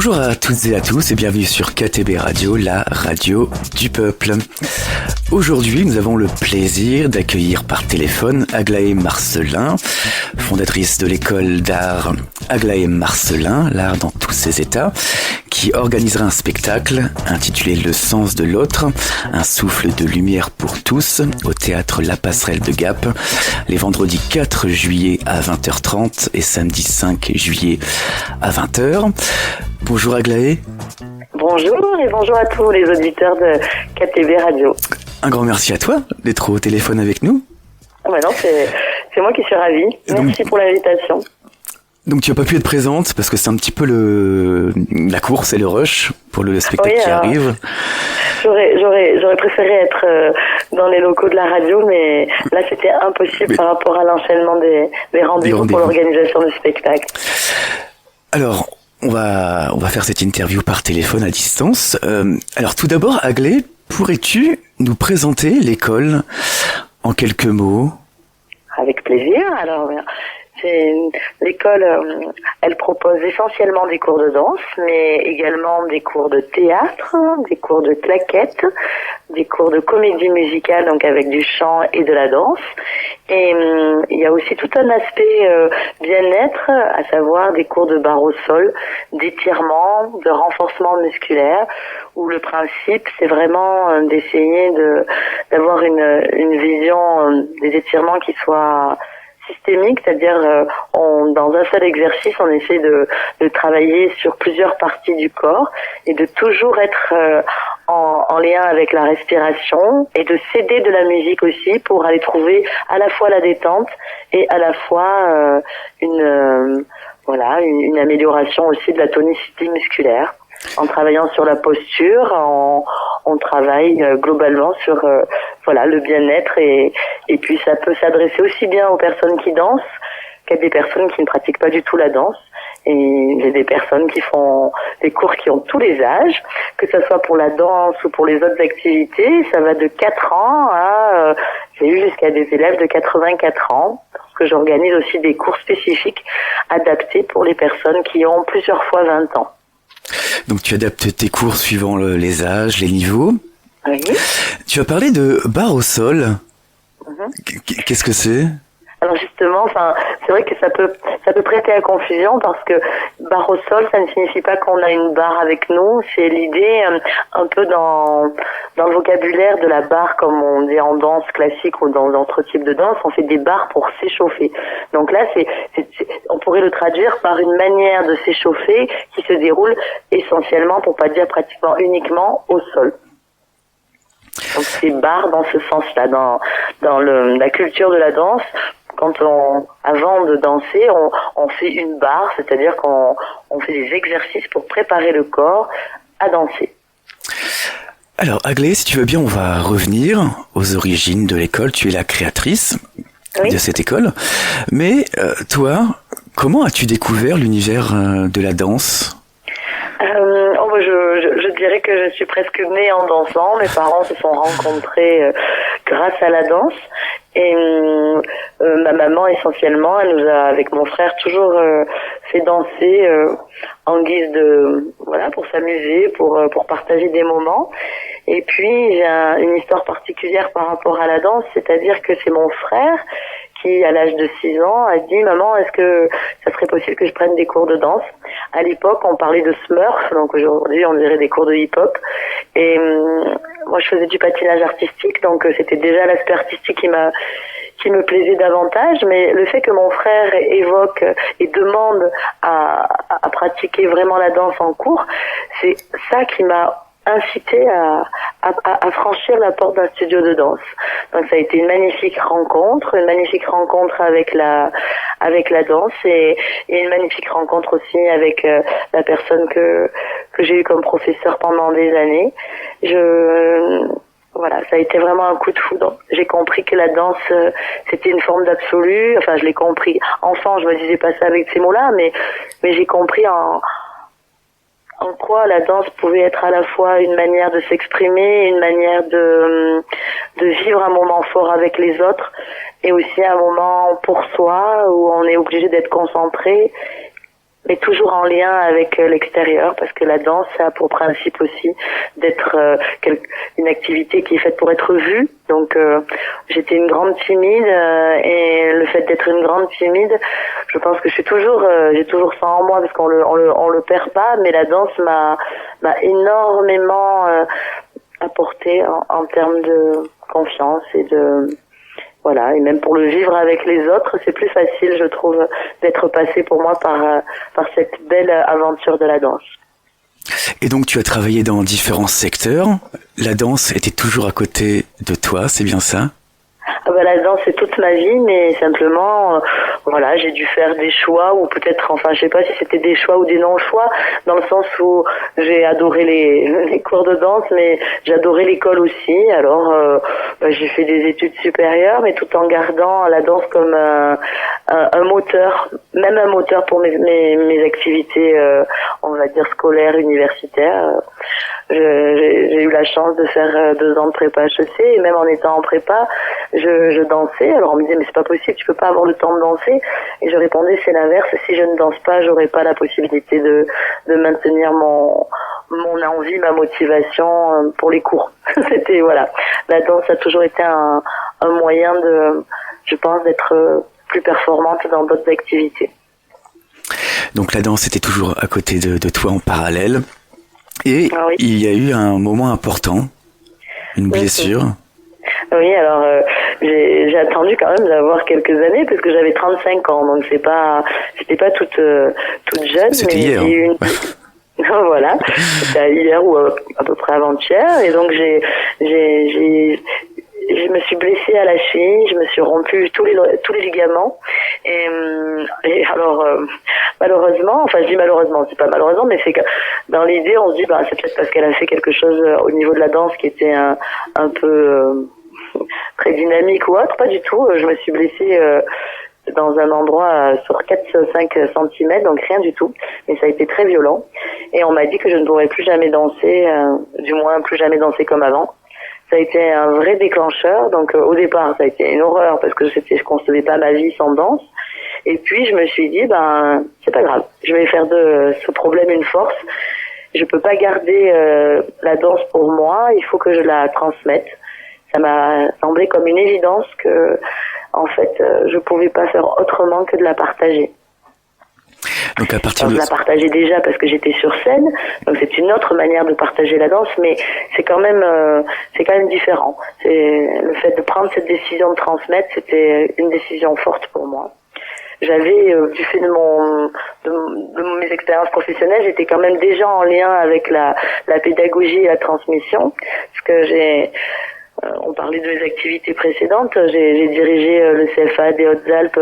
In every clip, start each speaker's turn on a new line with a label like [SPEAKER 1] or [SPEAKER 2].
[SPEAKER 1] Bonjour à toutes et à tous et bienvenue sur KTB Radio, la radio du peuple. Aujourd'hui, nous avons le plaisir d'accueillir par téléphone Aglaé Marcelin, fondatrice de l'école d'art Aglaé Marcelin, l'art dans tous ses états, qui organisera un spectacle intitulé Le sens de l'autre, un souffle de lumière pour tous, au théâtre La Passerelle de Gap, les vendredis 4 juillet à 20h30 et samedi 5 juillet à 20h. Bonjour Aglaé.
[SPEAKER 2] Bonjour et bonjour à tous les auditeurs de KTB Radio.
[SPEAKER 1] Un grand merci à toi d'être au téléphone avec nous.
[SPEAKER 2] Ah bah non, c'est moi qui suis ravie. Merci pour l'invitation.
[SPEAKER 1] Donc tu n'as pas pu être présente parce que c'est un petit peu la course et le rush pour le spectacle qui arrive.
[SPEAKER 2] J'aurais préféré être dans les locaux de la radio, mais là c'était impossible par rapport à l'enchaînement des rendez-vous pour l'organisation du spectacle.
[SPEAKER 1] Alors, on va faire cette interview par téléphone à distance. Alors tout d'abord, Aglaé, pourrais-tu nous présenter l'école en quelques mots ?
[SPEAKER 2] Avec plaisir. Alors, l'école, elle propose essentiellement des cours de danse, mais également des cours de théâtre, des cours de claquettes, des cours de comédie musicale, donc avec du chant et de la danse. Et il y a aussi tout un aspect bien-être, à savoir des cours de barre au sol, d'étirement, de renforcement musculaire, où le principe, c'est vraiment d'essayer d'avoir une vision des étirements qui soit systémique, c'est-à-dire dans un seul exercice, on essaie de travailler sur plusieurs parties du corps et de toujours être en lien avec la respiration et de s'aider de la musique aussi pour aller trouver à la fois la détente et à la fois une amélioration aussi de la tonicité musculaire. En travaillant sur la posture, on travaille globalement sur le bien-être et puis ça peut s'adresser aussi bien aux personnes qui dansent qu'à des personnes qui ne pratiquent pas du tout la danse. Et il y a des personnes qui font des cours qui ont tous les âges, que ce soit pour la danse ou pour les autres activités. Ça va de 4 ans à j'ai eu jusqu'à des élèves de 84 ans, parce que j'organise aussi des cours spécifiques adaptés pour les personnes qui ont plusieurs fois 20 ans.
[SPEAKER 1] Donc tu adaptes tes cours suivant les âges, les niveaux.
[SPEAKER 2] Oui.
[SPEAKER 1] Tu as parlé de barre au sol. Qu'est-ce que c'est ?
[SPEAKER 2] Alors justement, c'est vrai que ça peut prêter à confusion parce que barre au sol, ça ne signifie pas qu'on a une barre avec nous. C'est l'idée un peu dans le vocabulaire de la barre, comme on dit en danse classique ou dans d'autres types de danse, on fait des barres pour s'échauffer. Donc là, on pourrait le traduire par une manière de s'échauffer qui se déroule essentiellement, pour pas dire pratiquement uniquement, au sol. Donc c'est barre dans ce sens-là, dans la culture de la danse. Avant de danser, on fait une barre, c'est-à-dire qu'on fait des exercices pour préparer le corps à danser.
[SPEAKER 1] Alors Aglaé, si tu veux bien, on va revenir aux origines de l'école. Tu es la créatrice de cette école. Mais toi, comment as-tu découvert l'univers de la danse ?
[SPEAKER 2] Je dirais que je suis presque née en dansant. Mes parents se sont rencontrés grâce à la danse. Et ma maman, essentiellement, elle nous a, avec mon frère, toujours fait danser en guise pour s'amuser, pour partager des moments. Et puis, j'ai une histoire particulière par rapport à la danse, c'est-à-dire que c'est mon frère qui, à l'âge de 6 ans, a dit « Maman, est-ce que ça serait possible que je prenne des cours de danse ?» À l'époque, on parlait de Smurf, donc aujourd'hui, on dirait des cours de hip-hop. Et moi, je faisais du patinage artistique, donc c'était déjà l'aspect artistique qui me plaisait davantage. Mais le fait que mon frère évoque et demande à pratiquer vraiment la danse en cours, c'est ça qui m'a incité à franchir la porte d'un studio de danse. Donc ça a été une magnifique rencontre avec la danse et une magnifique rencontre aussi avec la personne que j'ai eue comme professeur pendant des années. Ça a été vraiment un coup de foudre. J'ai compris que la danse, c'était une forme d'absolu. Enfin, je l'ai compris. Enfant, je me disais pas ça avec ces mots-là, mais j'ai compris en quoi la danse pouvait être à la fois une manière de s'exprimer, une manière de vivre un moment fort avec les autres, et aussi un moment pour soi où on est obligé d'être concentré mais toujours en lien avec l'extérieur, parce que la danse a pour principe aussi d'être une activité qui est faite pour être vue. Donc j'étais une grande timide et le fait d'être une grande timide, je pense que j'ai toujours ça en moi parce qu'on le perd pas, mais la danse m'a énormément apporté en termes de confiance et de voilà, et même pour le vivre avec les autres, c'est plus facile, je trouve, d'être passé pour moi par cette belle aventure de la danse.
[SPEAKER 1] Et donc tu as travaillé dans différents secteurs. La danse était toujours à côté de toi, c'est bien ça ?
[SPEAKER 2] Ah bah, la danse c'est toute ma vie, mais simplement voilà, j'ai dû faire des choix ou peut-être, enfin je sais pas si c'était des choix ou des non-choix, dans le sens où j'ai adoré les cours de danse, mais j'adorais l'école aussi. Alors j'ai fait des études supérieures, mais tout en gardant la danse comme un moteur, même un moteur pour mes activités, on va dire scolaires, universitaires. J'ai eu la chance de faire 2 ans de prépa HEC, et même en étant en prépa, je dansais. Alors on me disait mais c'est pas possible, tu peux pas avoir le temps de danser. Et je répondais c'est l'inverse, si je ne danse pas, j'aurais pas la possibilité de maintenir mon envie, ma motivation pour les cours. C'était voilà, la danse a toujours été un moyen de, je pense, d'être plus performante dans d'autres activités.
[SPEAKER 1] Donc la danse était toujours à côté de toi en parallèle. Et oui. Il y a eu un moment important, une blessure.
[SPEAKER 2] Oui, alors j'ai attendu quand même d'avoir quelques années parce que j'avais 35 ans, donc j'étais pas toute jeune.
[SPEAKER 1] C'était hier.
[SPEAKER 2] Voilà, c'était hier ou à peu près avant-hier, et donc je me suis blessée à la cheville, je me suis rompu tous les ligaments, et alors malheureusement, enfin je dis malheureusement, c'est pas malheureusement, mais c'est que dans l'idée on se dit c'est peut-être parce qu'elle a fait quelque chose au niveau de la danse qui était un peu très dynamique ou autre, pas du tout. Je me suis blessée dans un endroit sur 4-5 cm, donc rien du tout, mais ça a été très violent, et on m'a dit que je ne pourrais plus jamais danser, du moins plus jamais danser comme avant. Ça a été un vrai déclencheur. Donc au départ, ça a été une horreur parce que je concevais pas ma vie sans danse. Et puis je me suis dit c'est pas grave, je vais faire de ce problème une force. Je peux pas garder la danse pour moi, il faut que je la transmette. Ça m'a semblé comme une évidence que en fait, je pouvais pas faire autrement que de la partager.
[SPEAKER 1] Donc à partir
[SPEAKER 2] je la partageais déjà parce que j'étais sur scène, donc c'est une autre manière de partager la danse, mais c'est quand même différent. C'est le fait de prendre cette décision de transmettre, c'était une décision forte pour moi. J'avais, du fait de mes expériences professionnelles, j'étais quand même déjà en lien avec la pédagogie et la transmission, parce que on parlait de mes activités précédentes, j'ai dirigé le CFA des Hautes-Alpes.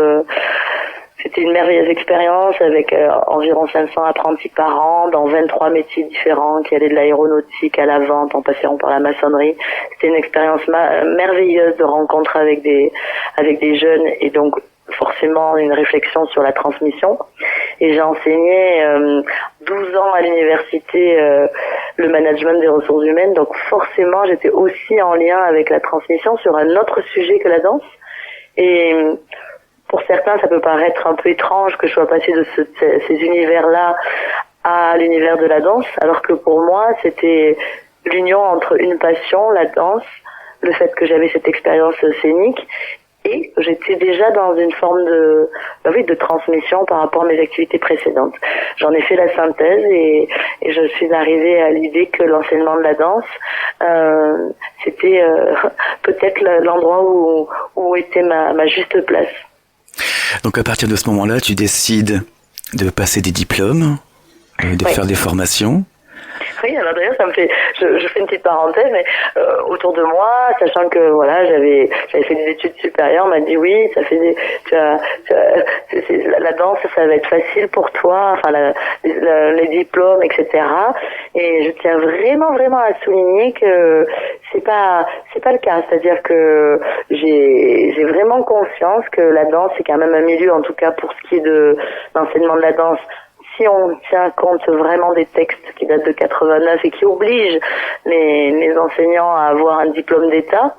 [SPEAKER 2] C'était une merveilleuse expérience avec environ 500 apprentis par an dans 23 métiers différents qui allaient de l'aéronautique à la vente en passant par la maçonnerie. C'était une expérience merveilleuse de rencontre avec des jeunes, et donc forcément une réflexion sur la transmission. Et j'ai enseigné 12 ans à l'université le management des ressources humaines, donc forcément j'étais aussi en lien avec la transmission sur un autre sujet que la danse. Et pour certains, ça peut paraître un peu étrange que je sois passée de ces univers-là à l'univers de la danse, alors que pour moi, c'était l'union entre une passion, la danse, le fait que j'avais cette expérience scénique, et j'étais déjà dans une forme de transmission par rapport à mes activités précédentes. J'en ai fait la synthèse et je suis arrivée à l'idée que l'enseignement de la danse, c'était peut-être l'endroit où était ma juste place.
[SPEAKER 1] Donc à partir de ce moment-là, tu décides de passer des diplômes, de faire des formations.
[SPEAKER 2] Oui, alors d'ailleurs, ça me fait, je fais une petite parenthèse, mais autour de moi, sachant que voilà, j'avais fait des études supérieures, on m'a dit oui, ça fait la danse, ça va être facile pour toi, enfin les diplômes, etc. Et je tiens vraiment à souligner que c'est pas le cas, c'est-à-dire que j'ai vraiment conscience que la danse c'est quand même un milieu, en tout cas pour ce qui est de l'enseignement de la danse. Si on tient compte vraiment des textes qui datent de 89 et qui obligent les enseignants à avoir un diplôme d'État,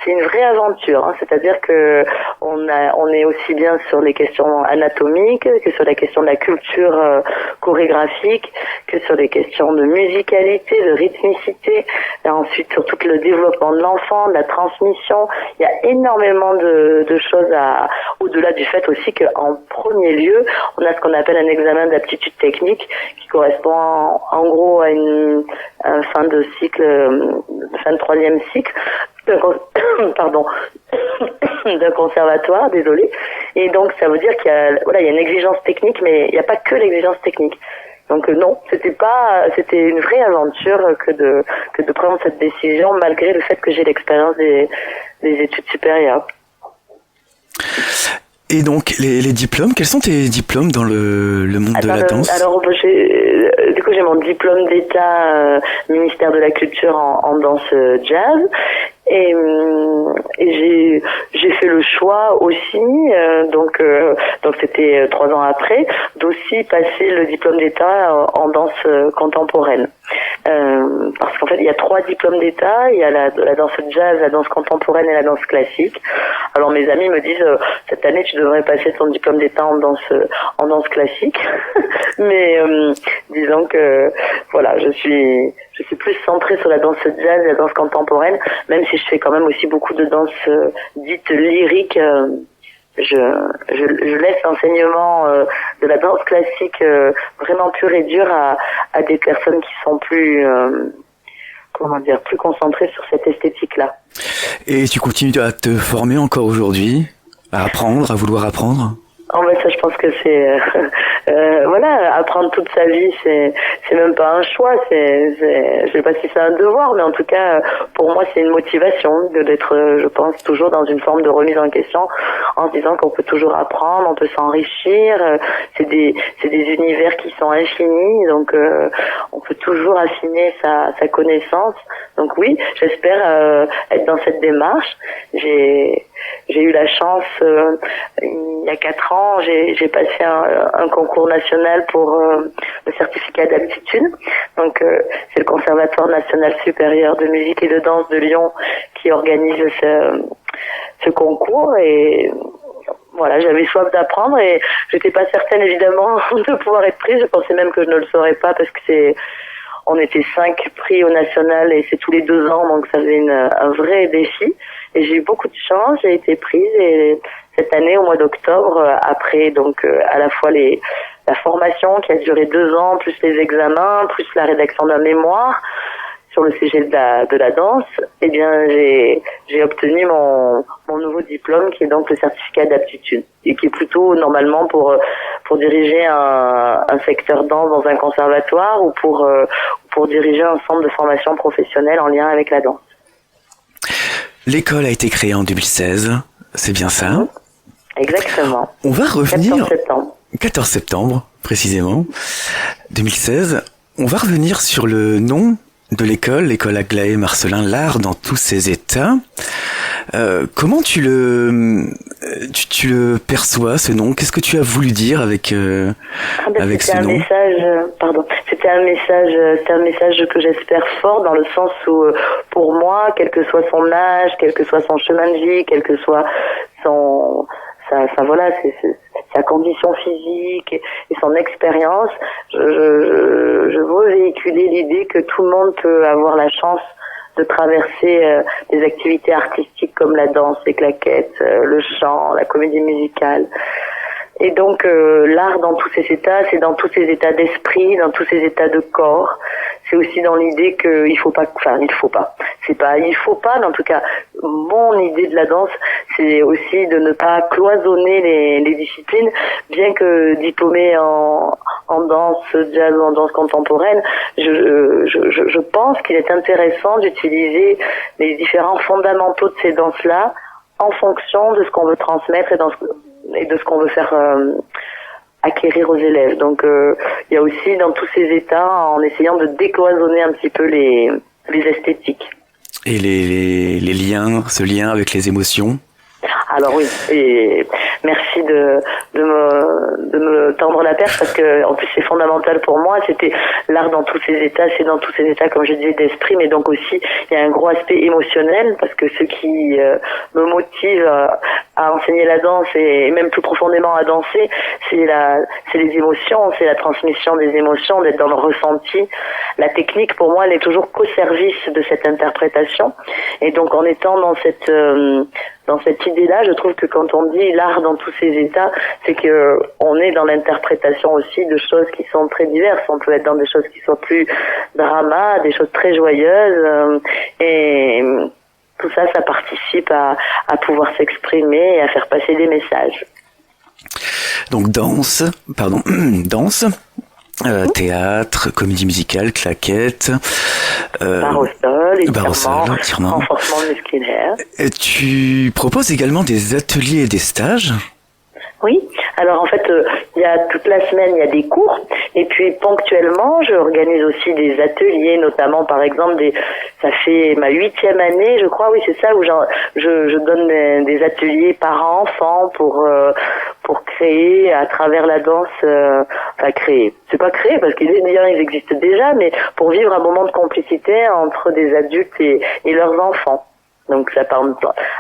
[SPEAKER 2] c'est une vraie aventure, hein. C'est-à-dire que on est aussi bien sur les questions anatomiques que sur la question de la culture chorégraphique, que sur les questions de musicalité, de rythmicité, et ensuite sur tout le développement de l'enfant, de la transmission. Il y a énormément de choses au-delà du fait aussi qu'en premier lieu, on a ce qu'on appelle un examen d'aptitude technique qui correspond en gros à une fin de cycle, fin de troisième cycle, pardon, d'un conservatoire, désolé. Et donc ça veut dire qu'il y a, voilà, il y a une exigence technique, mais il n'y a pas que l'exigence technique. Donc non, c'était une vraie aventure que de prendre cette décision malgré le fait que j'ai l'expérience des études supérieures.
[SPEAKER 1] Et donc, les diplômes, quels sont tes diplômes dans le monde de la danse?
[SPEAKER 2] Alors, du coup, j'ai mon diplôme d'État ministère de la Culture en danse jazz. Et j'ai fait le choix aussi, donc c'était 3 ans après, d'aussi passer le diplôme d'État en danse contemporaine. Parce qu'en fait, il y a 3 diplômes d'État, il y a la danse jazz, la danse contemporaine et la danse classique. Alors mes amis me disent cette année tu devrais passer ton diplôme d'État en danse classique. Mais disons que voilà, je suis plus centrée sur la danse jazz et la danse contemporaine, même si je fais quand même aussi beaucoup de danse dite lyrique. Je laisse l'enseignement de la danse classique vraiment pure et dure à des personnes qui sont plus plus concentrées sur cette esthétique-là.
[SPEAKER 1] Et tu continues à te former encore aujourd'hui, à apprendre, à vouloir apprendre?
[SPEAKER 2] En fait, ça, je pense que c'est voilà, apprendre toute sa vie, c'est même pas un choix, je sais pas si c'est un devoir, mais en tout cas, pour moi, c'est une motivation d'être, je pense, toujours dans une forme de remise en question, en se disant qu'on peut toujours apprendre, on peut s'enrichir. C'est des univers qui sont infinis, donc on peut toujours affiner sa connaissance. Donc oui, j'espère être dans cette démarche. J'ai eu la chance, il y a 4 ans, j'ai passé un concours national pour le certificat d'aptitude. Donc c'est le Conservatoire national supérieur de musique et de danse de Lyon qui organise ce concours. Et voilà, j'avais soif d'apprendre et j'étais pas certaine évidemment de pouvoir être prise. Je pensais même que je ne le saurais pas parce que on était 5 pris au national et c'est tous les 2 ans, donc ça faisait un vrai défi. Et j'ai eu beaucoup de chance, j'ai été prise et cette année, au mois d'octobre, après donc à la fois la formation qui a duré 2 ans, plus les examens, plus la rédaction d'un mémoire sur le sujet de la danse, eh bien j'ai obtenu mon nouveau diplôme qui est donc le certificat d'aptitude et qui est plutôt normalement pour diriger un secteur danse dans un conservatoire ou pour diriger un centre de formation professionnelle en lien avec la danse.
[SPEAKER 1] L'école a été créée en 2016, c'est bien ça?
[SPEAKER 2] Exactement.
[SPEAKER 1] On va revenir...
[SPEAKER 2] 14 septembre.
[SPEAKER 1] 14 septembre, précisément, 2016. On va revenir sur le nom de l'école Aglaé Marcellin, l'art dans tous ses états. Comment tu le perçois, ce nom? Qu'est-ce que tu as voulu dire avec ce nom?
[SPEAKER 2] C'était un message que j'espère fort dans le sens où, pour moi, quel que soit son âge, quel que soit son chemin de vie, quel que soit sa condition physique et son expérience, je veux véhiculer l'idée que tout le monde peut avoir la chance de traverser des activités artistiques comme la danse, les claquettes, le chant, la comédie musicale. Et donc l'art dans tous ses états, c'est dans tous ses états d'esprit, dans tous ses états de corps. C'est aussi dans l'idée que mais en tout cas, mon idée de la danse, c'est aussi de ne pas cloisonner les disciplines, bien que diplômée en danse jazz ou en danse contemporaine, je pense qu'il est intéressant d'utiliser les différents fondamentaux de ces danses-là en fonction de ce qu'on veut transmettre et de ce qu'on veut faire acquérir aux élèves. Donc il y a aussi dans tous ces états, en essayant de décloisonner un petit peu les esthétiques.
[SPEAKER 1] Et les liens, ce lien avec les émotions?
[SPEAKER 2] Alors oui, et merci merci de me tendre la perche parce que en plus c'est fondamental pour moi. C'était l'art dans tous ses états, c'est dans tous ses états comme je disais d'esprit, mais donc aussi il y a un gros aspect émotionnel parce que ce qui me motive à enseigner la danse et même plus profondément à danser, c'est les émotions, c'est la transmission des émotions, d'être dans le ressenti. La technique pour moi elle est toujours qu'au service de cette interprétation et donc en étant dans cette idée-là, je trouve que quand on dit l'art dans tous ses états, c'est que on est dans l'interprétation aussi de choses qui sont très diverses. On peut être dans des choses qui sont plus drama, des choses très joyeuses, et tout ça, ça participe à pouvoir s'exprimer et à faire passer des messages.
[SPEAKER 1] Donc danse, théâtre, comédie musicale, claquettes,
[SPEAKER 2] barre au sol, étirement, renforcement musculaire.
[SPEAKER 1] Tu proposes également des ateliers et des stages?
[SPEAKER 2] Oui, alors en fait, il y a toute la semaine, il y a des cours, et puis ponctuellement, je organise aussi des ateliers, notamment par exemple ça fait ma 8e année, je crois, oui c'est ça, où je donne des ateliers parents-enfants pour créer à travers la danse, créer. C'est pas créer parce qu'ils existent déjà, mais pour vivre un moment de complicité entre des adultes et leurs enfants. Donc ça parle.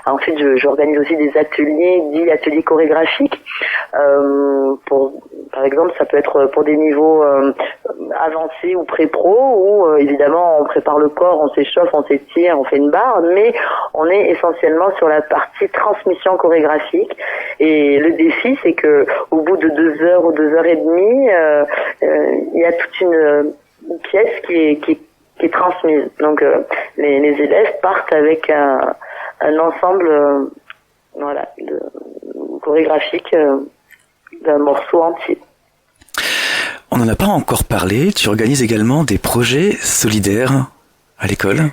[SPEAKER 2] Ensuite, j'organise aussi des ateliers, dits ateliers chorégraphiques. Par exemple, ça peut être pour des niveaux avancés ou pré-pro, où évidemment on prépare le corps, on s'échauffe, on s'étire, on fait une barre, mais on est essentiellement sur la partie transmission chorégraphique. Et le défi, c'est que au bout de 2 heures ou 2 heures et demie, il y a toute une pièce qui est transmise. Donc les élèves partent avec un ensemble chorégraphique d'un morceau entier.
[SPEAKER 1] On n'en a pas encore parlé, tu organises également des projets solidaires à l'école?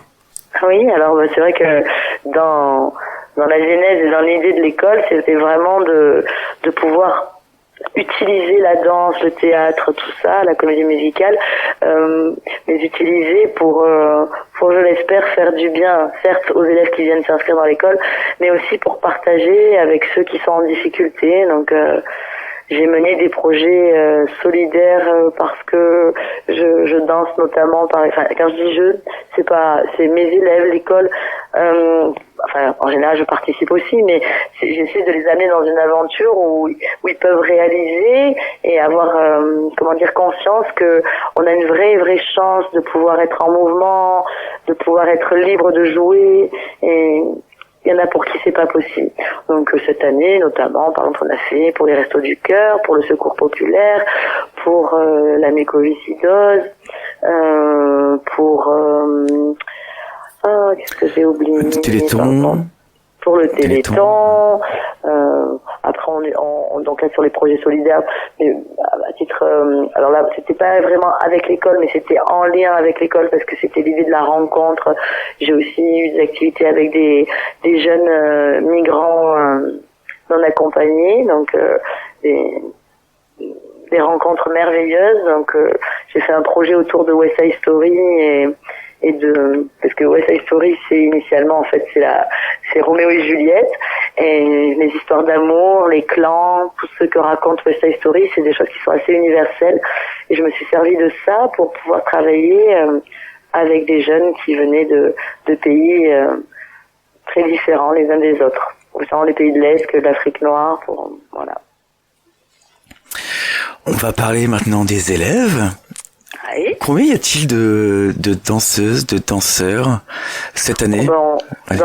[SPEAKER 2] Oui, alors c'est vrai que dans la genèse et dans l'idée de l'école, c'était vraiment de pouvoir utiliser la danse, le théâtre, tout ça, la comédie musicale, mais utiliser pour je l'espère faire du bien, certes aux élèves qui viennent s'inscrire dans l'école, mais aussi pour partager avec ceux qui sont en difficulté. Donc j'ai mené des projets solidaires parce que je danse notamment quand je dis c'est mes élèves, l'école, en général je participe aussi, mais j'essaie de les amener dans une aventure où ils peuvent réaliser et avoir conscience que on a une vraie chance de pouvoir être en mouvement, de pouvoir être libre de jouer, et il y en a pour qui c'est pas possible. Donc cette année notamment, par exemple, on a fait pour les Restos du Cœur, pour le Secours Populaire, pour la mucoviscidose, pour qu'est-ce que j'ai oublié?
[SPEAKER 1] Le Téléthon.
[SPEAKER 2] Pour le Téléthon. Après donc là sur les projets solidaires, mais à titre alors là c'était pas vraiment avec l'école, mais c'était en lien avec l'école parce que c'était l'idée de la rencontre. J'ai aussi eu des activités avec des jeunes migrants non accompagnés, donc des rencontres merveilleuses. Donc j'ai fait un projet autour de West Side Story parce que West Side Story c'est initialement c'est Roméo et Juliette, et les histoires d'amour, les clans, tout ce que raconte West Side Story, c'est des choses qui sont assez universelles, et je me suis servi de ça pour pouvoir travailler avec des jeunes qui venaient de pays très différents les uns des autres, autant les pays de l'Est que de l'Afrique noire, voilà.
[SPEAKER 1] On va parler maintenant des élèves.
[SPEAKER 2] Oui.
[SPEAKER 1] Combien y a-t-il de danseuses, de danseurs cette année?
[SPEAKER 2] Dans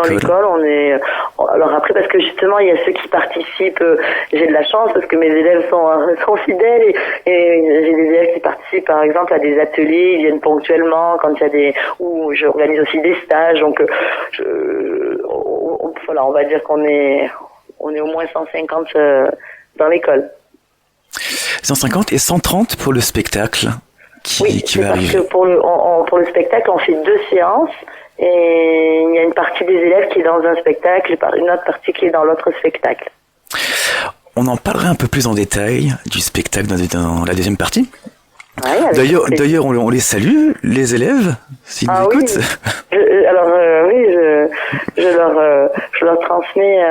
[SPEAKER 2] l'école, on est... Alors après, parce que justement, il y a ceux qui participent, j'ai de la chance parce que mes élèves sont fidèles, et j'ai des élèves qui participent par exemple à des ateliers, ils viennent ponctuellement quand il y a où j'organise aussi des stages, donc on va dire qu'on est au moins 150 dans l'école.
[SPEAKER 1] 150 et 130 pour le spectacle qui va arriver.
[SPEAKER 2] Parce que pour le spectacle, on fait 2 séances, et il y a une partie des élèves qui est dans un spectacle et une autre partie qui est dans l'autre spectacle.
[SPEAKER 1] On en parlera un peu plus en détail du spectacle dans la deuxième partie.
[SPEAKER 2] Ouais,
[SPEAKER 1] d'ailleurs, on les salue, les élèves, s'ils nous écoutent.
[SPEAKER 2] Oui, je leur transmets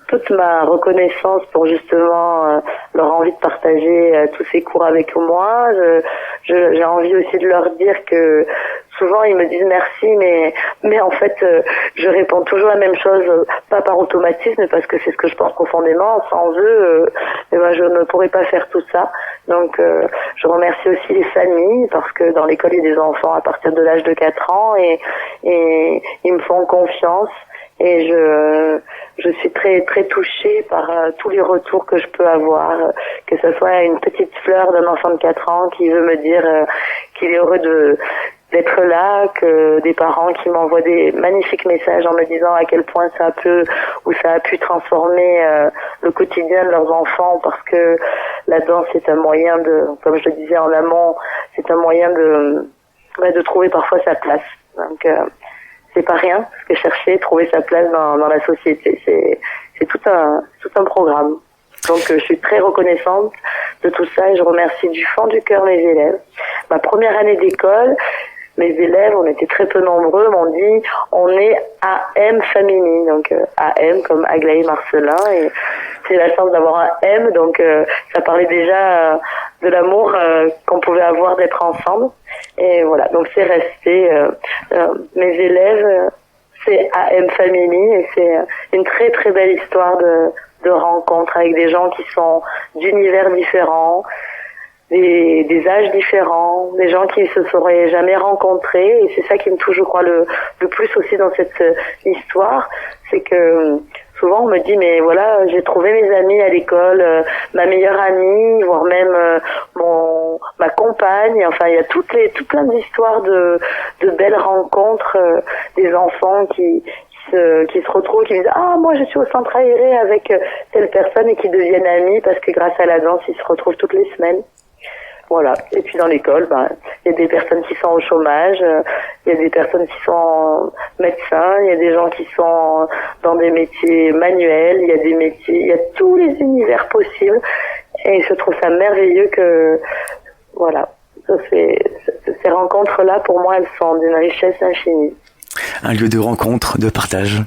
[SPEAKER 2] toute ma reconnaissance pour justement leur envie de partager tous ces cours avec moi. J'ai envie aussi de leur dire que souvent ils me disent merci, mais en fait je réponds toujours la même chose, pas par automatisme, mais parce que c'est ce que je pense profondément. Sans eux, je ne pourrais pas faire tout ça. Donc je remercie aussi les familles, parce que dans l'école il y a des enfants à partir de l'âge de 4 ans et ils me font confiance. Et je suis très très touchée par tous les retours que je peux avoir, que ce soit une petite fleur d'un enfant de 4 ans qui veut me dire qu'il est heureux d'être là, que des parents qui m'envoient des magnifiques messages en me disant à quel point ça a pu transformer le quotidien de leurs enfants, parce que la danse est un moyen comme je le disais en amont, c'est un moyen de trouver parfois sa place. Donc c'est pas rien, parce que chercher, trouver sa place dans la société, c'est tout un programme. Donc je suis très reconnaissante de tout ça et je remercie du fond du cœur mes élèves. Ma première année d'école, mes élèves, on était très peu nombreux, m'ont dit on est AM Family, donc AM comme Aglaé Marcelin, et j'ai la chance d'avoir un M, donc ça parlait déjà de l'amour qu'on pouvait avoir d'être ensemble. Et voilà, donc c'est resté. Mes élèves, c'est AM Family, et c'est une très très belle histoire de rencontre avec des gens qui sont d'univers différents, des âges différents, des gens qui se seraient jamais rencontrés. Et c'est ça qui me touche, je crois, le plus aussi dans cette histoire, c'est que souvent on me dit mais voilà, j'ai trouvé mes amis à l'école, ma meilleure amie, voire même ma compagne. Enfin, il y a tout plein d'histoires de belles rencontres, des enfants qui se retrouvent, qui me disent ah moi je suis au centre aéré avec telle personne, et qui deviennent amis parce que grâce à la danse ils se retrouvent toutes les semaines. Voilà. Et puis dans l'école, il y a des personnes qui sont au chômage, il y a des personnes qui sont médecins, il y a des gens qui sont dans des métiers manuels, il y a des métiers, il y a tous les univers possibles. Et je trouve ça merveilleux que, voilà, ces rencontres-là, pour moi, elles sont d'une richesse infinie.
[SPEAKER 1] Un lieu de rencontre, de partage.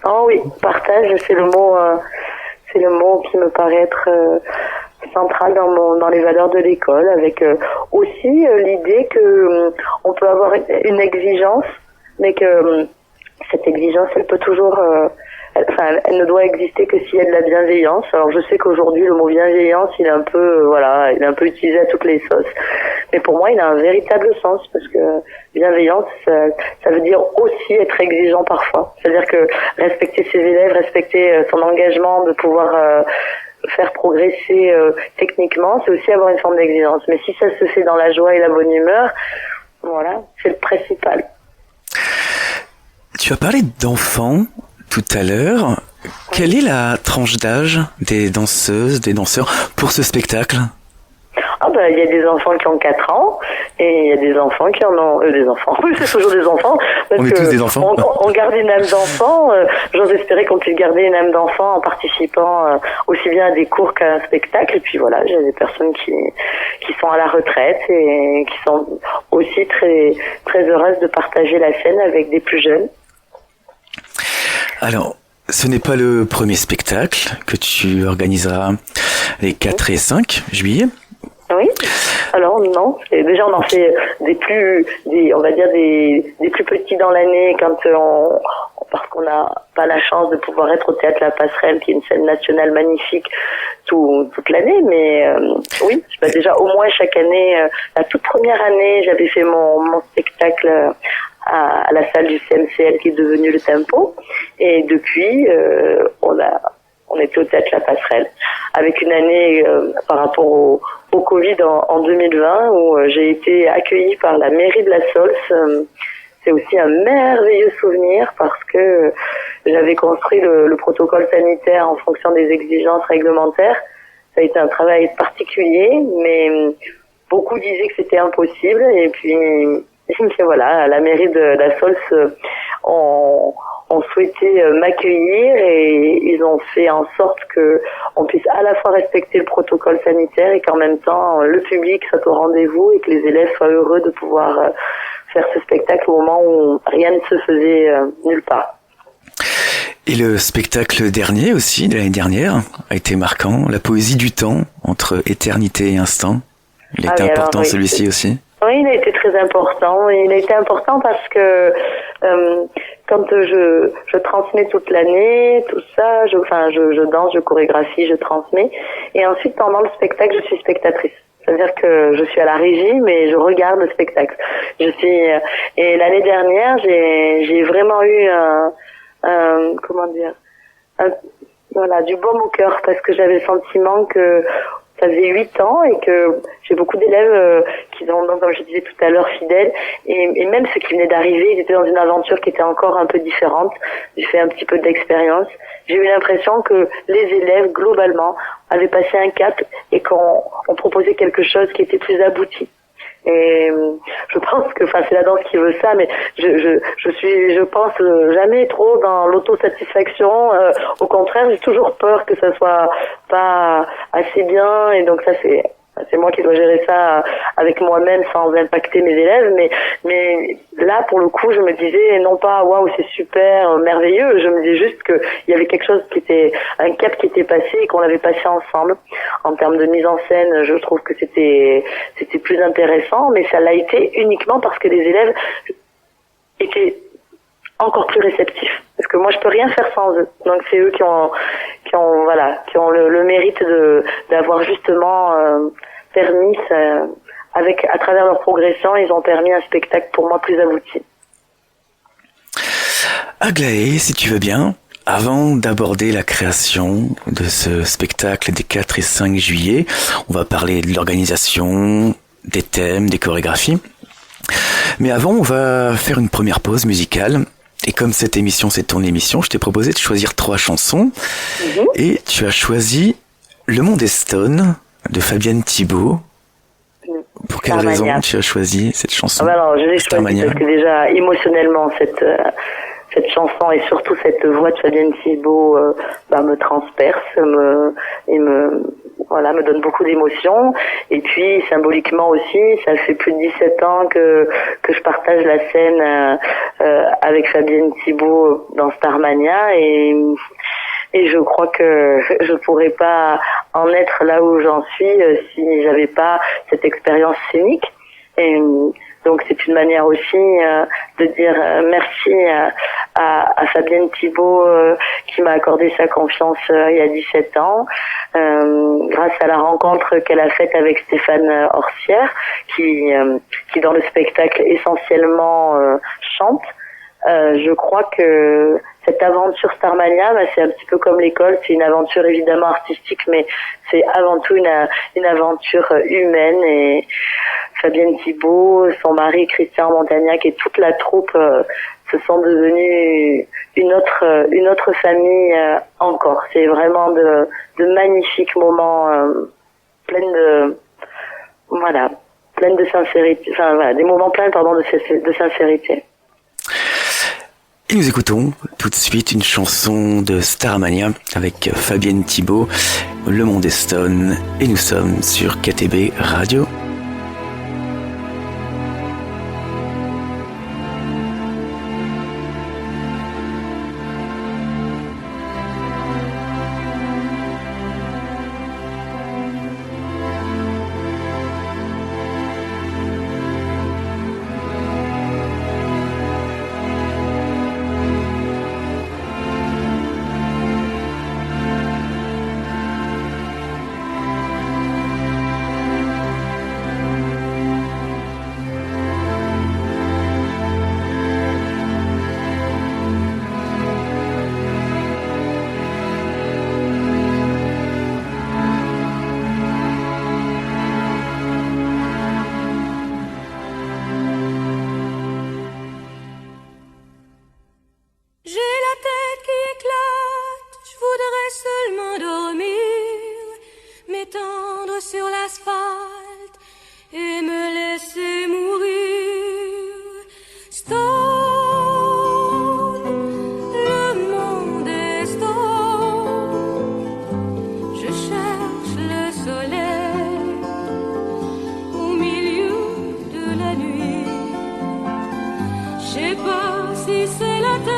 [SPEAKER 2] Oh oui, partage, c'est le mot qui me paraît être central dans les valeurs de l'école, avec aussi l'idée que on peut avoir une exigence, mais que cette exigence, elle peut toujours elle ne doit exister que s'il y a de la bienveillance. Alors je sais qu'aujourd'hui le mot bienveillance, il est un peu utilisé à toutes les sauces, mais pour moi il a un véritable sens, parce que bienveillance, ça veut dire aussi être exigeant parfois. C'est-à-dire que respecter ses élèves, respecter son engagement de pouvoir faire progresser techniquement, c'est aussi avoir une forme d'exigence. Mais si ça se fait dans la joie et la bonne humeur, voilà, c'est le principal.
[SPEAKER 1] Tu as parlé d'enfants tout à l'heure. Quelle est la tranche d'âge des danseuses, des danseurs pour ce spectacle ?
[SPEAKER 2] Il y a des enfants qui ont 4 ans, et il y a des enfants qui en ont... des enfants, oui, c'est toujours des enfants.
[SPEAKER 1] On est tous des enfants.
[SPEAKER 2] On garde une âme d'enfant. J'ose espérer qu'on puisse garder une âme d'enfant en participant aussi bien à des cours qu'à un spectacle. Et puis voilà, j'ai des personnes qui sont à la retraite et qui sont aussi très, très heureuses de partager la scène avec des plus jeunes.
[SPEAKER 1] Alors, ce n'est pas le premier spectacle que tu organiseras les 4 et 5 juillet.
[SPEAKER 2] Oui. Alors non, déjà on en fait des plus petits dans l'année parce qu'on n'a pas la chance de pouvoir être au Théâtre La Passerelle, qui est une scène nationale magnifique toute l'année, mais oui, déjà au moins chaque année, la toute première année, j'avais fait mon spectacle à la salle du CMCL qui est devenue le Tempo, et depuis on était au Théâtre La Passerelle, avec une année par rapport au Covid en 2020, où j'ai été accueillie par la mairie de la Saulce. C'est aussi un merveilleux souvenir, parce que j'avais construit le protocole sanitaire en fonction des exigences réglementaires. Ça a été un travail particulier, mais beaucoup disaient que c'était impossible, et puis voilà, la mairie de la Saulce ont souhaité m'accueillir, et ils ont fait en sorte que on puisse à la fois respecter le protocole sanitaire et qu'en même temps le public soit au rendez-vous, et que les élèves soient heureux de pouvoir faire ce spectacle au moment où rien ne se faisait nulle part.
[SPEAKER 1] Et le spectacle dernier aussi, de l'année dernière, a été marquant. La poésie du temps, entre éternité et instant. Il a été important, oui, celui-ci aussi.
[SPEAKER 2] Oui, il a été très important. Il a été important parce que quand je transmets toute l'année, tout ça, je danse, je chorégraphie, je transmets. Et ensuite, pendant le spectacle, je suis spectatrice. C'est-à-dire que je suis à la régie, mais je regarde le spectacle. Et l'année dernière, j'ai vraiment eu du baume au cœur, parce que j'avais le sentiment que ça faisait 8 ans et que j'ai beaucoup d'élèves qui sont, comme je disais tout à l'heure, fidèles. Et même ceux qui venaient d'arriver, ils étaient dans une aventure qui était encore un peu différente. J'ai fait un petit peu d'expérience. J'ai eu l'impression que les élèves, globalement, avaient passé un cap et qu'on proposait quelque chose qui était plus abouti. Et je pense que, c'est la danse qui veut ça, mais je pense jamais trop dans l'autosatisfaction. Au contraire, j'ai toujours peur que ça soit pas assez bien, et donc ça c'est moi qui dois gérer ça avec moi-même sans impacter mes élèves, mais là pour le coup je me disais non pas waouh c'est super merveilleux, je me disais juste que il y avait quelque chose qui était un cap qui était passé et qu'on avait passé ensemble. En termes de mise en scène, je trouve que c'était plus intéressant, mais ça l'a été uniquement parce que les élèves étaient encore plus réceptifs, parce que moi je peux rien faire sans eux, donc c'est eux qui ont le mérite d'avoir justement permis à travers leur progression, ils ont permis un spectacle pour moi plus abouti.
[SPEAKER 1] Aglaé, si tu veux bien, avant d'aborder la création de ce spectacle des 4 et 5 juillet, on va parler de l'organisation, des thèmes, des chorégraphies. Mais avant, on va faire une première pause musicale. Et comme cette émission, c'est ton émission, je t'ai proposé de choisir 3 chansons. Et tu as choisi Le Monde est Stone de Fabienne Thibault. Pour quelle raison tu as choisi cette chanson?
[SPEAKER 2] Alors, je l'ai choisi parce que déjà, émotionnellement, cette chanson et surtout cette voix de Fabienne Thibault me transperce, me donne beaucoup d'émotions. Et puis symboliquement aussi, ça fait plus de 17 ans que je partage la scène avec Fabienne Thibault dans Starmania, et je crois que je pourrais pas en être là où j'en suis si j'avais pas cette expérience scénique. Et donc c'est une manière aussi de dire merci à Fabienne Thibault qui m'a accordé sa confiance il y a 17 ans, grâce à la rencontre qu'elle a faite avec Stéphane Orsière, qui dans le spectacle essentiellement chante. Je crois que cette aventure Starmania, c'est un petit peu comme l'école, c'est une aventure évidemment artistique, mais c'est avant tout une aventure humaine. Et Fabienne Thibault, son mari Christian Montagnac et toute la troupe se sont devenus une autre famille encore. C'est vraiment de magnifiques moments pleins de sincérité, des moments pleins de sincérité.
[SPEAKER 1] Et nous écoutons tout de suite une chanson de Starmania avec Fabienne Thibault, Le Monde est Stone, et nous sommes sur KTB Radio.
[SPEAKER 3] Si c'est la terre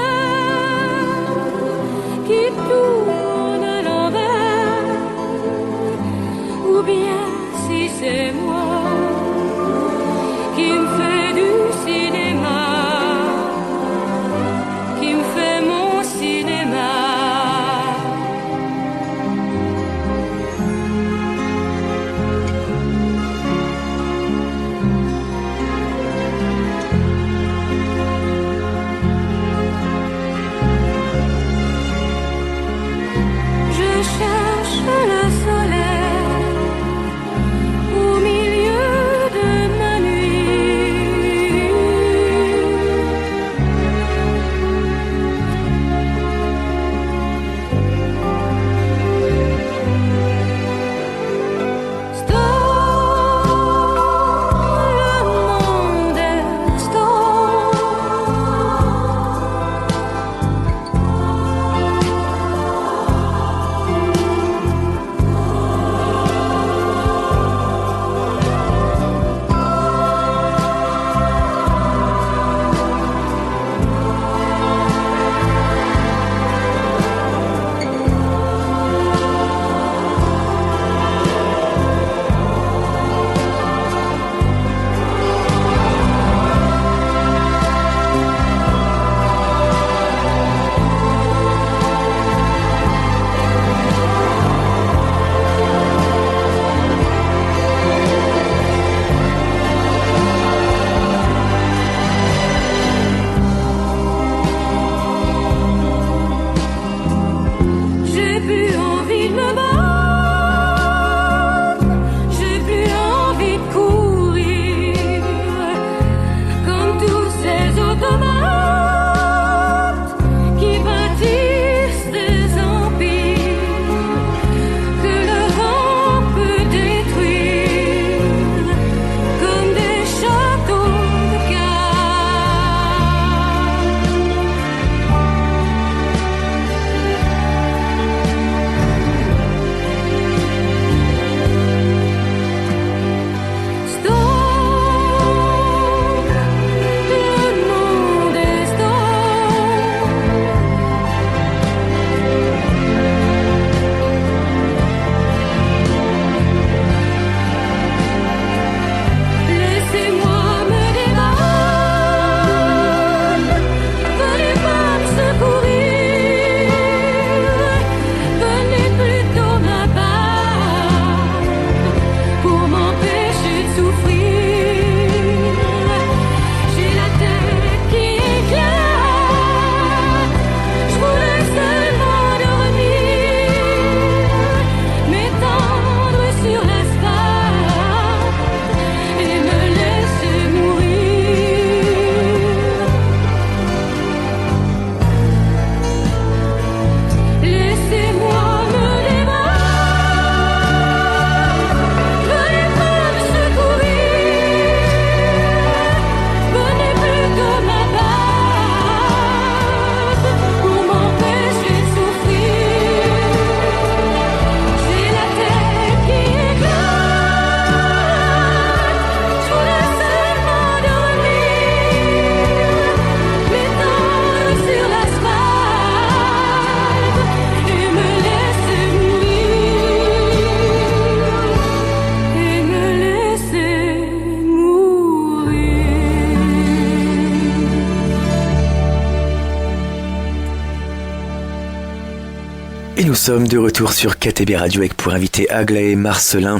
[SPEAKER 1] Et nous sommes de retour sur KTB Radio avec pour invité Aglaé Marcelin,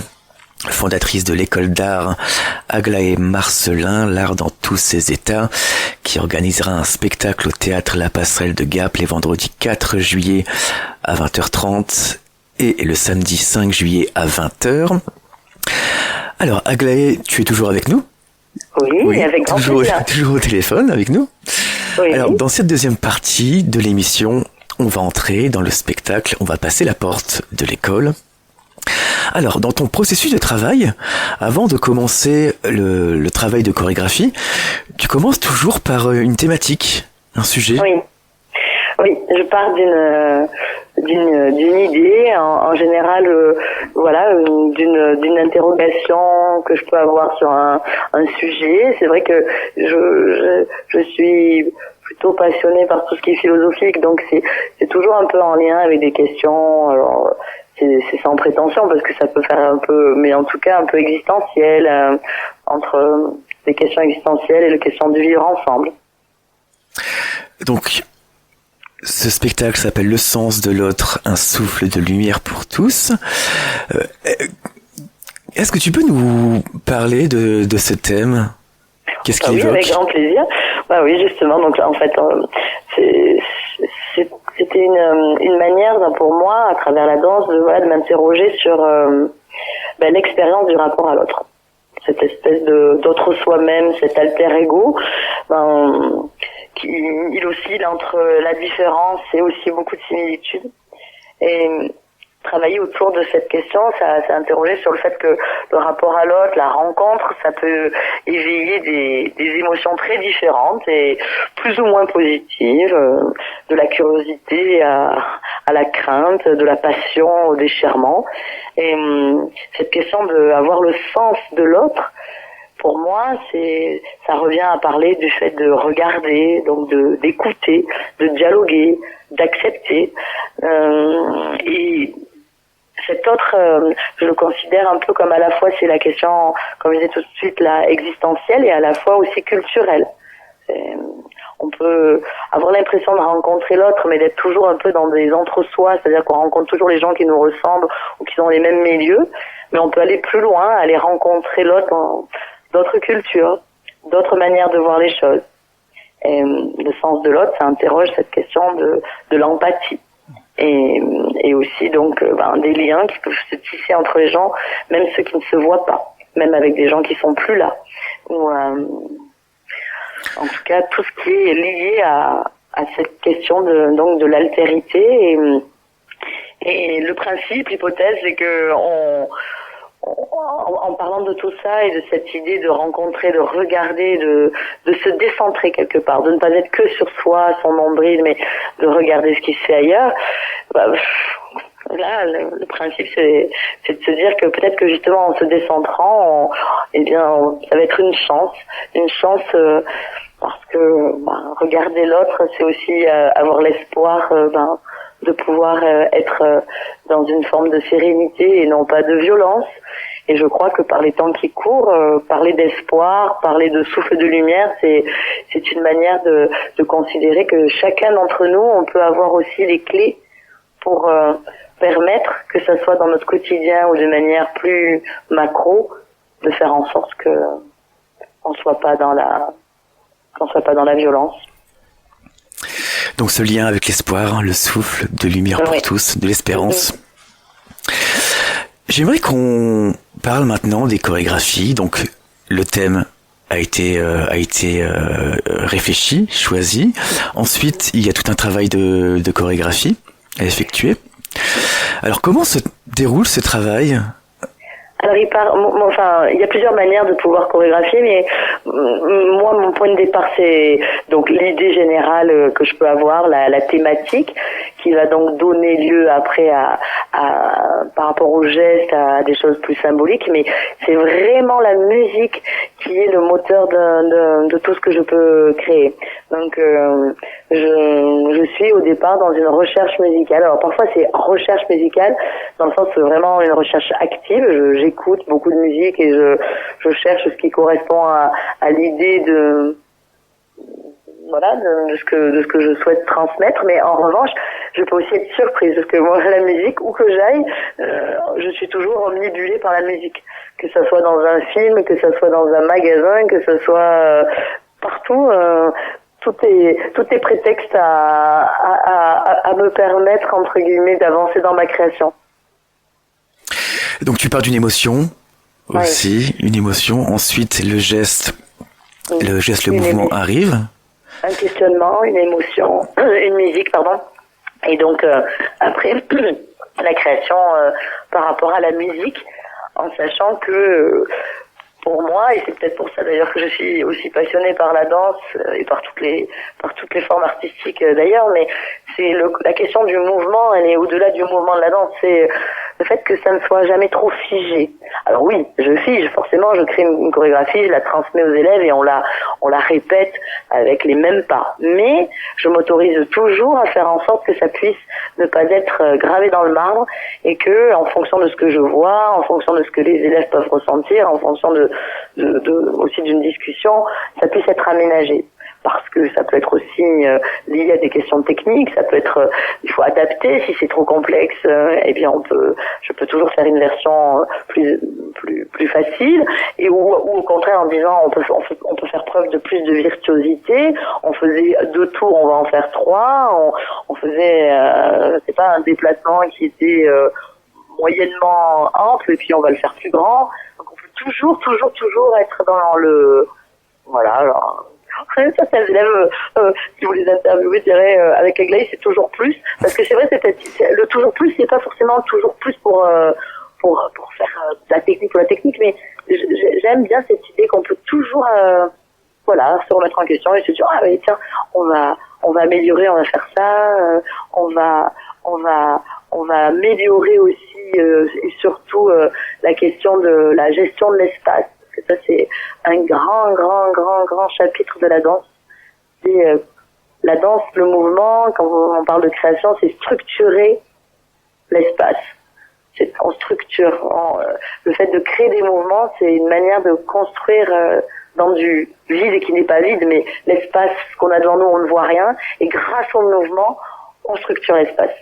[SPEAKER 1] fondatrice de l'école d'art Aglaé Marcelin, l'art dans tous ses états, qui organisera un spectacle au théâtre La Passerelle de Gap les vendredis 4 juillet à 20h30 et le samedi 5 juillet à 20h. Alors Aglaé, tu es toujours avec nous ?
[SPEAKER 2] Oui, avec grand plaisir.
[SPEAKER 1] Toujours au téléphone avec nous.
[SPEAKER 2] Oui.
[SPEAKER 1] Alors dans cette deuxième partie de l'émission, on va entrer dans le spectacle, on va passer la porte de l'école. Alors, dans ton processus de travail, avant de commencer le travail de chorégraphie, tu commences toujours par une thématique, un sujet.
[SPEAKER 2] Oui, je pars d'une idée, en général, d'une interrogation que je peux avoir sur un sujet. C'est vrai que je suis plutôt passionnée par tout ce qui est philosophique, donc c'est toujours un peu en lien avec des questions. Alors, c'est sans prétention parce que ça peut faire un peu, mais en tout cas un peu existentiel, entre les questions existentielles et les questions du vivre ensemble.
[SPEAKER 1] Donc, ce spectacle s'appelle Le sens de l'autre, un souffle de lumière pour tous. Est-ce que tu peux nous parler de ce thème ? Qu'est-ce qu'il évoque ?
[SPEAKER 2] Oui, avec grand plaisir. Bah oui, justement. Donc en fait, c'était une manière pour moi, à travers la danse, de m'interroger sur l'expérience du rapport à l'autre. Cette espèce d'autre soi-même, cet alter ego, il oscille entre la différence et aussi beaucoup de similitudes. Et travailler autour de cette question, ça s'est interrogé sur le fait que le rapport à l'autre, la rencontre, ça peut éveiller des émotions très différentes et plus ou moins positives, de la curiosité à la crainte, de la passion au déchirement. Et cette question d'avoir le sens de l'autre, pour moi, ça revient à parler du fait de regarder, donc d'écouter, de dialoguer, d'accepter. Et cet autre, je le considère un peu comme à la fois, c'est la question, comme je disais tout de suite, là, existentielle et à la fois aussi culturelle. On peut avoir l'impression de rencontrer l'autre, mais d'être toujours un peu dans des entre-soi, c'est-à-dire qu'on rencontre toujours les gens qui nous ressemblent ou qui ont les mêmes milieux, mais on peut aller plus loin, aller rencontrer l'autre dans d'autres cultures, d'autres manières de voir les choses. Et le sens de l'autre, ça interroge cette question de l'empathie. Et aussi donc des liens qui peuvent se tisser entre les gens, même ceux qui ne se voient pas, même avec des gens qui sont plus là. Ou en tout cas tout ce qui est lié à cette question de l'altérité et le principe, l'hypothèse, c'est que en parlant de tout ça et de cette idée de rencontrer, de regarder, de se décentrer quelque part, de ne pas être que sur soi, son nombril, mais de regarder ce qui se fait ailleurs, là, le principe, c'est de se dire que peut-être que justement en se décentrant, ça va être une chance parce que regarder l'autre, c'est aussi avoir l'espoir de pouvoir être dans une forme de sérénité et non pas de violence. Et je crois que par les temps qui courent, parler d'espoir, parler de souffle de lumière, c'est une manière de considérer que chacun d'entre nous, on peut avoir aussi les clés pour permettre que ça soit dans notre quotidien ou de manière plus macro, de faire en sorte que on soit pas dans la violence.
[SPEAKER 1] Donc ce lien avec l'espoir, le souffle de lumière pour tous, de l'espérance. J'aimerais qu'on parle maintenant des chorégraphies. Donc le thème a été réfléchi, choisi. Ensuite, il y a tout un travail de chorégraphie à effectuer. Alors comment se déroule ce travail ?
[SPEAKER 2] Alors il y a plusieurs manières de pouvoir chorégraphier, mais moi mon point de départ c'est donc l'idée générale que je peux avoir, la thématique qui va donc donner lieu après par rapport au geste à des choses plus symboliques, mais c'est vraiment la musique qui est le moteur de tout ce que je peux créer. Donc je suis au départ dans une recherche musicale. Alors parfois c'est recherche musicale dans le sens vraiment une recherche active. J'écoute beaucoup de musique et je cherche ce qui correspond à l'idée de ce que je souhaite transmettre, mais en revanche, je peux aussi être surprise parce que moi la musique, où que j'aille, je suis toujours omnibulée par la musique, que ça soit dans un film, que ça soit dans un magasin, que ça soit partout. Tout est prétexte à me permettre entre guillemets d'avancer dans ma création.
[SPEAKER 1] Donc tu pars d'une émotion aussi, une émotion. Ensuite le mouvement arrive.
[SPEAKER 2] Un questionnement, une émotion, une musique, pardon. Et donc après la création par rapport à la musique, en sachant que pour moi, et c'est peut-être pour ça d'ailleurs que je suis aussi passionnée par la danse et par toutes les formes artistiques d'ailleurs, mais c'est la question du mouvement, elle est au-delà du mouvement de la danse, c'est le fait que ça ne soit jamais trop figé. Alors oui, je fige, forcément, je crée une chorégraphie, je la transmets aux élèves et on la répète avec les mêmes pas. Mais je m'autorise toujours à faire en sorte que ça puisse ne pas être gravé dans le marbre et que, en fonction de ce que je vois, en fonction de ce que les élèves peuvent ressentir, en fonction aussi d'une discussion, ça puisse être aménagé. Parce que ça peut être aussi lié à des questions techniques, ça peut être, il faut adapter. Si c'est trop complexe, eh bien je peux toujours faire une version plus facile, et ou au contraire en disant on peut faire preuve de plus de virtuosité. On faisait 2 tours, on va en faire 3. On faisait, c'est pas un déplacement qui était moyennement ample, et puis on va le faire plus grand. Donc on peut toujours être dans le voilà. Alors, certains élèves, si vous les interviewez, diraient avec Aglaé c'est toujours plus, parce que c'est vrai, le toujours plus, c'est pas forcément toujours plus pour faire la technique pour la technique, mais j'aime bien cette idée qu'on peut toujours se remettre en question et se dire tiens, on va améliorer, on va faire ça, on va améliorer aussi et surtout la question de la gestion de l'espace. Ça, c'est un grand chapitre de la danse. C'est la danse, le mouvement, quand on parle de création, c'est structurer l'espace. On structure. Le fait de créer des mouvements, c'est une manière de construire dans du vide qui n'est pas vide, mais l'espace qu'on a devant nous, on ne voit rien. Et grâce au mouvement, on structure l'espace.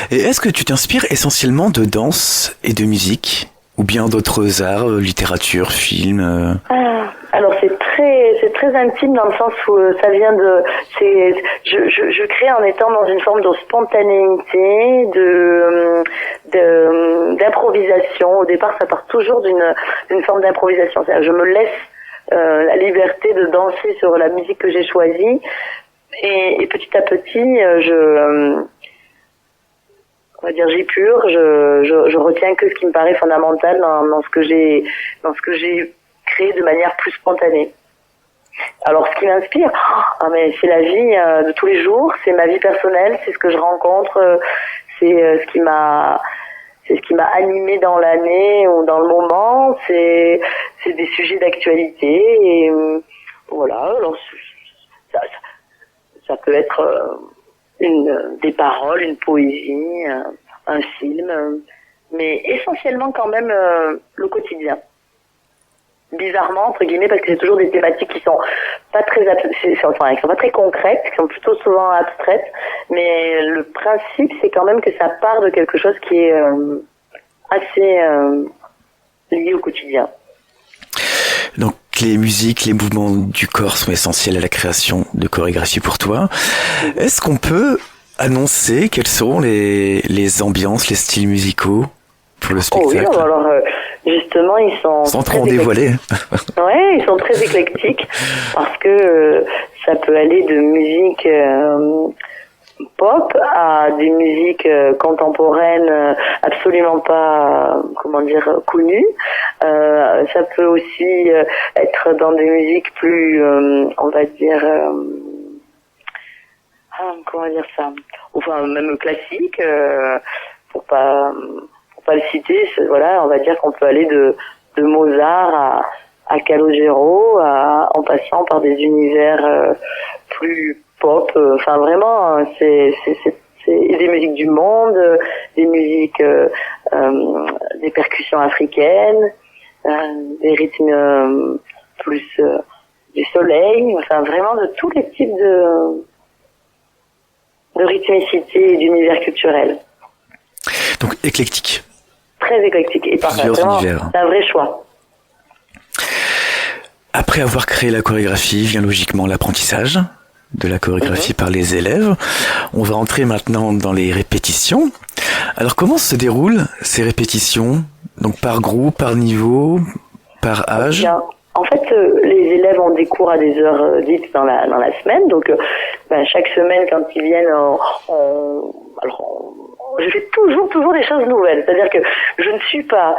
[SPEAKER 1] Et est-ce que tu t'inspires essentiellement de danse et de musique ? Ou bien d'autres arts, littérature, film
[SPEAKER 2] Alors c'est très intime dans le sens où ça vient je crée en étant dans une forme de spontanéité, d'improvisation. Au départ, ça part toujours d'une forme d'improvisation. C'est-à-dire, je me laisse la liberté de danser sur la musique que j'ai choisie, et petit à petit, j'épure, je retiens que ce qui me paraît fondamental dans ce que j'ai créé de manière plus spontanée. Alors ce qui m'inspire, mais c'est la vie de tous les jours, c'est ma vie personnelle, c'est ce que je rencontre, c'est ce qui m'a animé dans l'année ou dans le moment, c'est des sujets d'actualité, et voilà. Alors ça peut être des paroles, une poésie, un film, mais essentiellement quand même le quotidien. Bizarrement, entre guillemets, parce que c'est toujours des thématiques qui sont pas très qui sont pas très concrètes, qui sont plutôt souvent abstraites, mais le principe c'est quand même que ça part de quelque chose qui est assez lié au quotidien.
[SPEAKER 1] Donc les musiques, les mouvements du corps sont essentiels à la création de chorégraphie pour toi. Est-ce qu'on peut annoncer quelles sont les ambiances, les styles musicaux pour le spectacle?
[SPEAKER 2] Oui, alors justement, ils sont
[SPEAKER 1] sans trop en dévoiler.
[SPEAKER 2] Ouais, ils sont très éclectiques parce que ça peut aller de musique pop à des musiques contemporaines absolument pas connues. Ça peut aussi être dans des musiques plus on va dire enfin même classiques, pour pas le citer, voilà, on va dire qu'on peut aller de Mozart à Calogero, en passant par des univers plus pop, enfin vraiment, c'est des musiques du monde, des musiques, des percussions africaines, des rythmes plus du soleil, enfin vraiment de tous les types de rythmicité et d'univers culturel.
[SPEAKER 1] Donc éclectique.
[SPEAKER 2] Très éclectique. Et par
[SPEAKER 1] Plusieurs univers.
[SPEAKER 2] C'est un vrai choix.
[SPEAKER 1] Après avoir créé la chorégraphie, vient logiquement l'apprentissage de la chorégraphie par les élèves. On va entrer maintenant dans les répétitions. Alors comment se déroulent ces répétitions? Donc par groupe, par niveau, par âge?
[SPEAKER 2] Bien. En fait, les élèves ont des cours à des heures dites dans la semaine. Donc, chaque semaine, quand ils viennent, je fais toujours des choses nouvelles. C'est-à-dire que je ne suis pas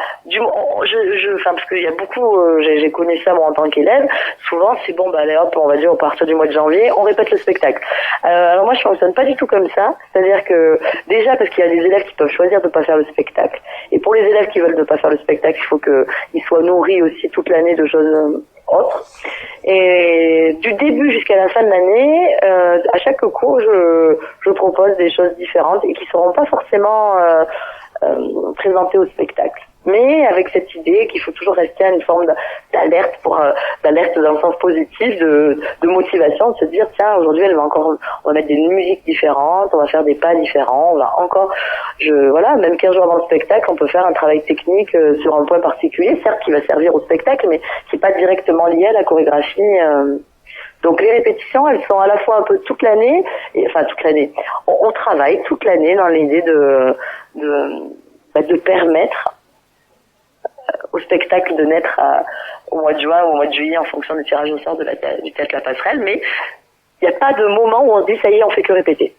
[SPEAKER 2] parce qu'il y a beaucoup, j'ai connu ça moi en tant qu'élève. Souvent, c'est bon, allez hop, on va dire à partir du mois de janvier, on répète le spectacle. Alors moi, je fonctionne pas du tout comme ça. C'est-à-dire que déjà parce qu'il y a des élèves qui peuvent choisir de pas faire le spectacle. Et pour les élèves qui veulent ne pas faire le spectacle, il faut qu'ils soient nourris aussi toute l'année de choses autres. Et du début jusqu'à la fin de l'année, à chaque cours, je propose des choses différentes et qui seront pas forcément présentées au spectacle. Mais avec cette idée qu'il faut toujours rester à une forme d'alerte d'alerte dans le sens positif, de motivation, de se dire tiens, aujourd'hui on va mettre des musiques différentes, on va faire des pas différents, on va encore, même 15 jours avant le spectacle, on peut faire un travail technique sur un point particulier, certes qui va servir au spectacle, mais qui n'est pas directement lié à la chorégraphie. Donc les répétitions, elles sont à la fois un peu toute l'année, toute l'année. On travaille toute l'année dans l'idée de permettre au spectacle de naître au mois de juin ou au mois de juillet en fonction du tirage au sort du théâtre La Passerelle, mais il n'y a pas de moment où on se dit ça y est, on fait que répéter.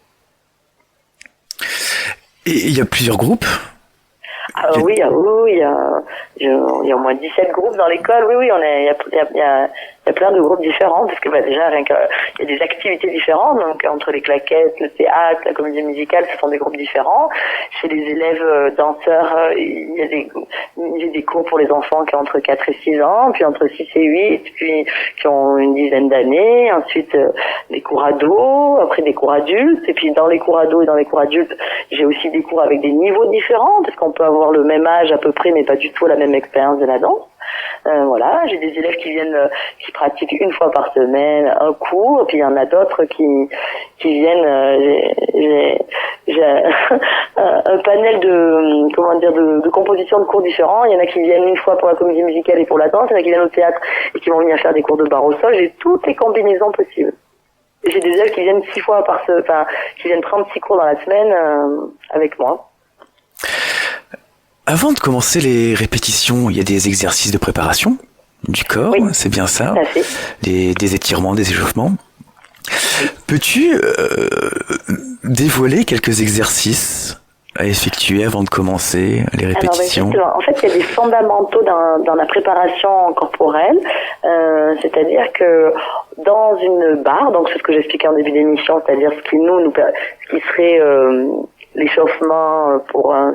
[SPEAKER 1] Et il y a plusieurs groupes?
[SPEAKER 2] Oui, il y a au moins 17 groupes dans l'école. Oui, il y a plein de groupes différents parce que déjà il y a des activités différentes. Donc entre les claquettes, le théâtre, la comédie musicale, ce sont des groupes différents. Chez les élèves danseurs, il y a des cours pour les enfants qui ont entre 4 et 6 ans, puis entre 6 et 8, puis qui ont une dizaine d'années. Ensuite des cours ados, après des cours adultes. Et puis dans les cours ados et dans les cours adultes, j'ai aussi des cours avec des niveaux différents parce qu'on peut avoir le même âge à peu près, mais pas du tout la même expérience de la danse. J'ai des élèves qui pratiquent une fois par semaine un cours, et puis il y en a d'autres qui viennent. J'ai un panel de composition de cours différents. Il y en a qui viennent une fois pour la comédie musicale et pour la danse, il y en a qui viennent au théâtre et qui vont venir faire des cours de barre au sol. J'ai toutes les combinaisons possibles. Et j'ai des élèves qui viennent qui viennent prendre 6 cours dans la semaine avec moi.
[SPEAKER 1] Avant de commencer les répétitions, il y a des exercices de préparation du corps,
[SPEAKER 2] oui,
[SPEAKER 1] c'est bien ça,
[SPEAKER 2] tout à fait.
[SPEAKER 1] Des étirements, des échauffements. Peux-tu dévoiler quelques exercices à effectuer avant de commencer les répétitions?
[SPEAKER 2] En fait, il y a des fondamentaux dans la préparation corporelle, c'est-à-dire que dans une barre, donc c'est ce que j'expliquais en début d'émission, c'est-à-dire ce qui serait l'échauffement pour un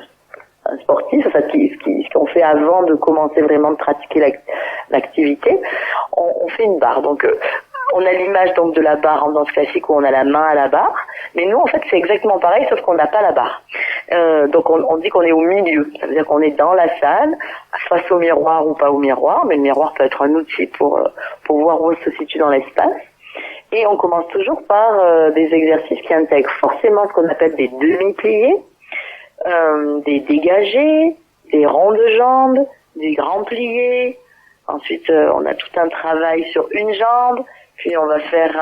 [SPEAKER 2] sportif, ce qu'on fait avant de commencer vraiment de pratiquer l'activité, on fait une barre. Donc on a l'image donc de la barre en danse classique où on a la main à la barre, mais nous en fait c'est exactement pareil sauf qu'on n'a pas la barre. Donc on dit qu'on est au milieu, ça veut dire qu'on est dans la salle, face au miroir ou pas au miroir, mais le miroir peut être un outil pour voir où on se situe dans l'espace. Et on commence toujours par des exercices qui intègrent forcément ce qu'on appelle des demi-pliés, des dégagés, des ronds de jambes, des grands pliés. Ensuite, on a tout un travail sur une jambe. Puis on va faire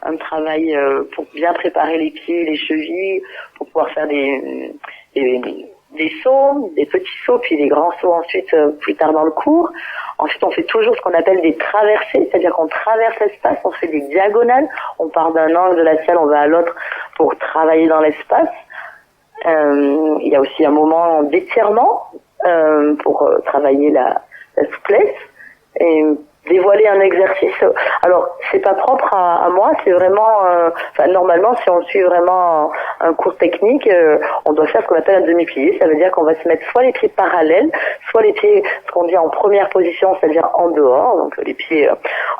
[SPEAKER 2] un travail pour bien préparer les pieds, les chevilles, pour pouvoir faire des sauts, des petits sauts, puis des grands sauts ensuite plus tard dans le cours. Ensuite, on fait toujours ce qu'on appelle des traversées, c'est-à-dire qu'on traverse l'espace, on fait des diagonales. On part d'un angle de la salle, on va à l'autre pour travailler dans l'espace. Il y a aussi un moment d'étirement pour travailler la souplesse et dévoiler un exercice. Alors, c'est pas propre à moi, c'est vraiment normalement si on suit vraiment un cours technique, on doit faire ce qu'on appelle un demi-plié, ça veut dire qu'on va se mettre soit les pieds parallèles, soit les pieds ce qu'on dit en première position, c'est-à-dire en dehors, donc les pieds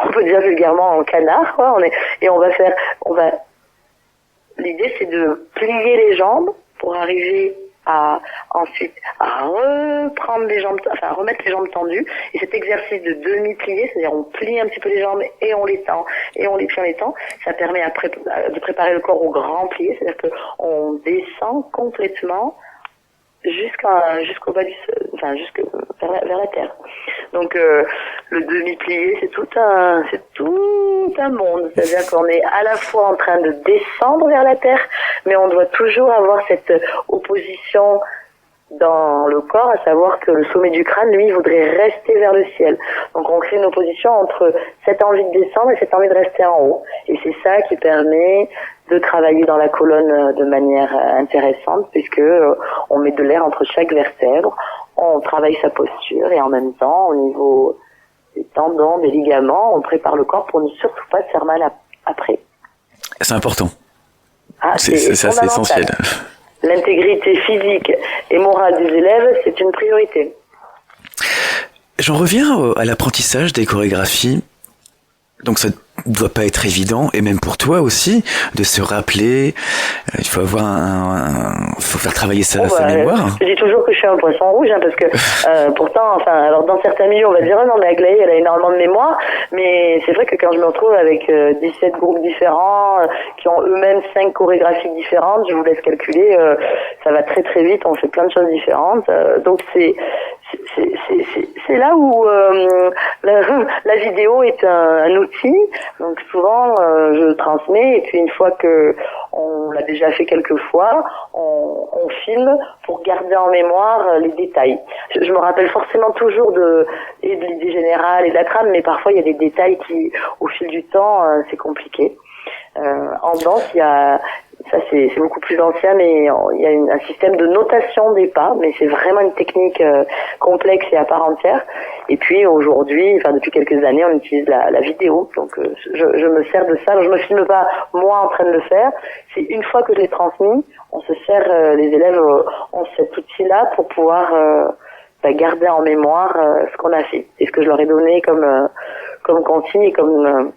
[SPEAKER 2] on peut dire vulgairement en canard quoi, l'idée c'est de plier les jambes pour arriver ensuite à reprendre les jambes, enfin remettre les jambes tendues. Et cet exercice de demi-plié, c'est-à-dire on plie un petit peu les jambes et on les tend, et on les plie, on les tend, ça permet de préparer le corps au grand plié, c'est-à-dire qu'on descend complètement jusqu'au bas vers la terre. Donc le demi-plié, c'est tout un monde, c'est-à-dire qu'on est à la fois en train de descendre vers la terre, mais on doit toujours avoir cette opposition dans le corps, à savoir que le sommet du crâne, lui, voudrait rester vers le ciel. Donc on crée une opposition entre cette envie de descendre et cette envie de rester en haut. Et c'est ça qui permet de travailler dans la colonne de manière intéressante, puisque on met de l'air entre chaque vertèbre, on travaille sa posture, et en même temps, au niveau des tendons, des ligaments, on prépare le corps pour ne surtout pas se faire mal après.
[SPEAKER 1] C'est important.
[SPEAKER 2] C'est
[SPEAKER 1] essentiel.
[SPEAKER 2] L'intégrité physique et morale des élèves, c'est une priorité.
[SPEAKER 1] J'en reviens à l'apprentissage des chorégraphies. Donc ça ne doit pas être évident, et même pour toi aussi, de se rappeler. Il faut faut faire travailler sa mémoire.
[SPEAKER 2] Je dis toujours que je suis un poisson rouge, parce que pourtant, alors dans certains milieux, on va dire non, mais Aglaé, elle a énormément de mémoire, mais c'est vrai que quand je me retrouve avec 17 groupes différents, qui ont eux-mêmes 5 chorégraphies différentes, je vous laisse calculer, ça va très très vite, on fait plein de choses différentes, donc c'est là où la vidéo est un outil. Donc souvent je transmets, et puis une fois que on l'a déjà fait quelques fois, on filme pour garder en mémoire les détails. Je me rappelle forcément toujours de l'idée générale et de la trame, mais parfois il y a des détails qui, au fil du temps, c'est compliqué. En danse, ça c'est beaucoup plus ancien, mais il y a un système de notation des pas, mais c'est vraiment une technique complexe et à part entière. Et puis aujourd'hui, depuis quelques années, on utilise la vidéo, donc je me sers de ça. Je me filme pas moi en train de le faire. C'est une fois que je l'ai transmis, on se sert, les élèves ont cet outil-là pour pouvoir garder en mémoire ce qu'on a fait et ce que je leur ai donné comme consigne et comme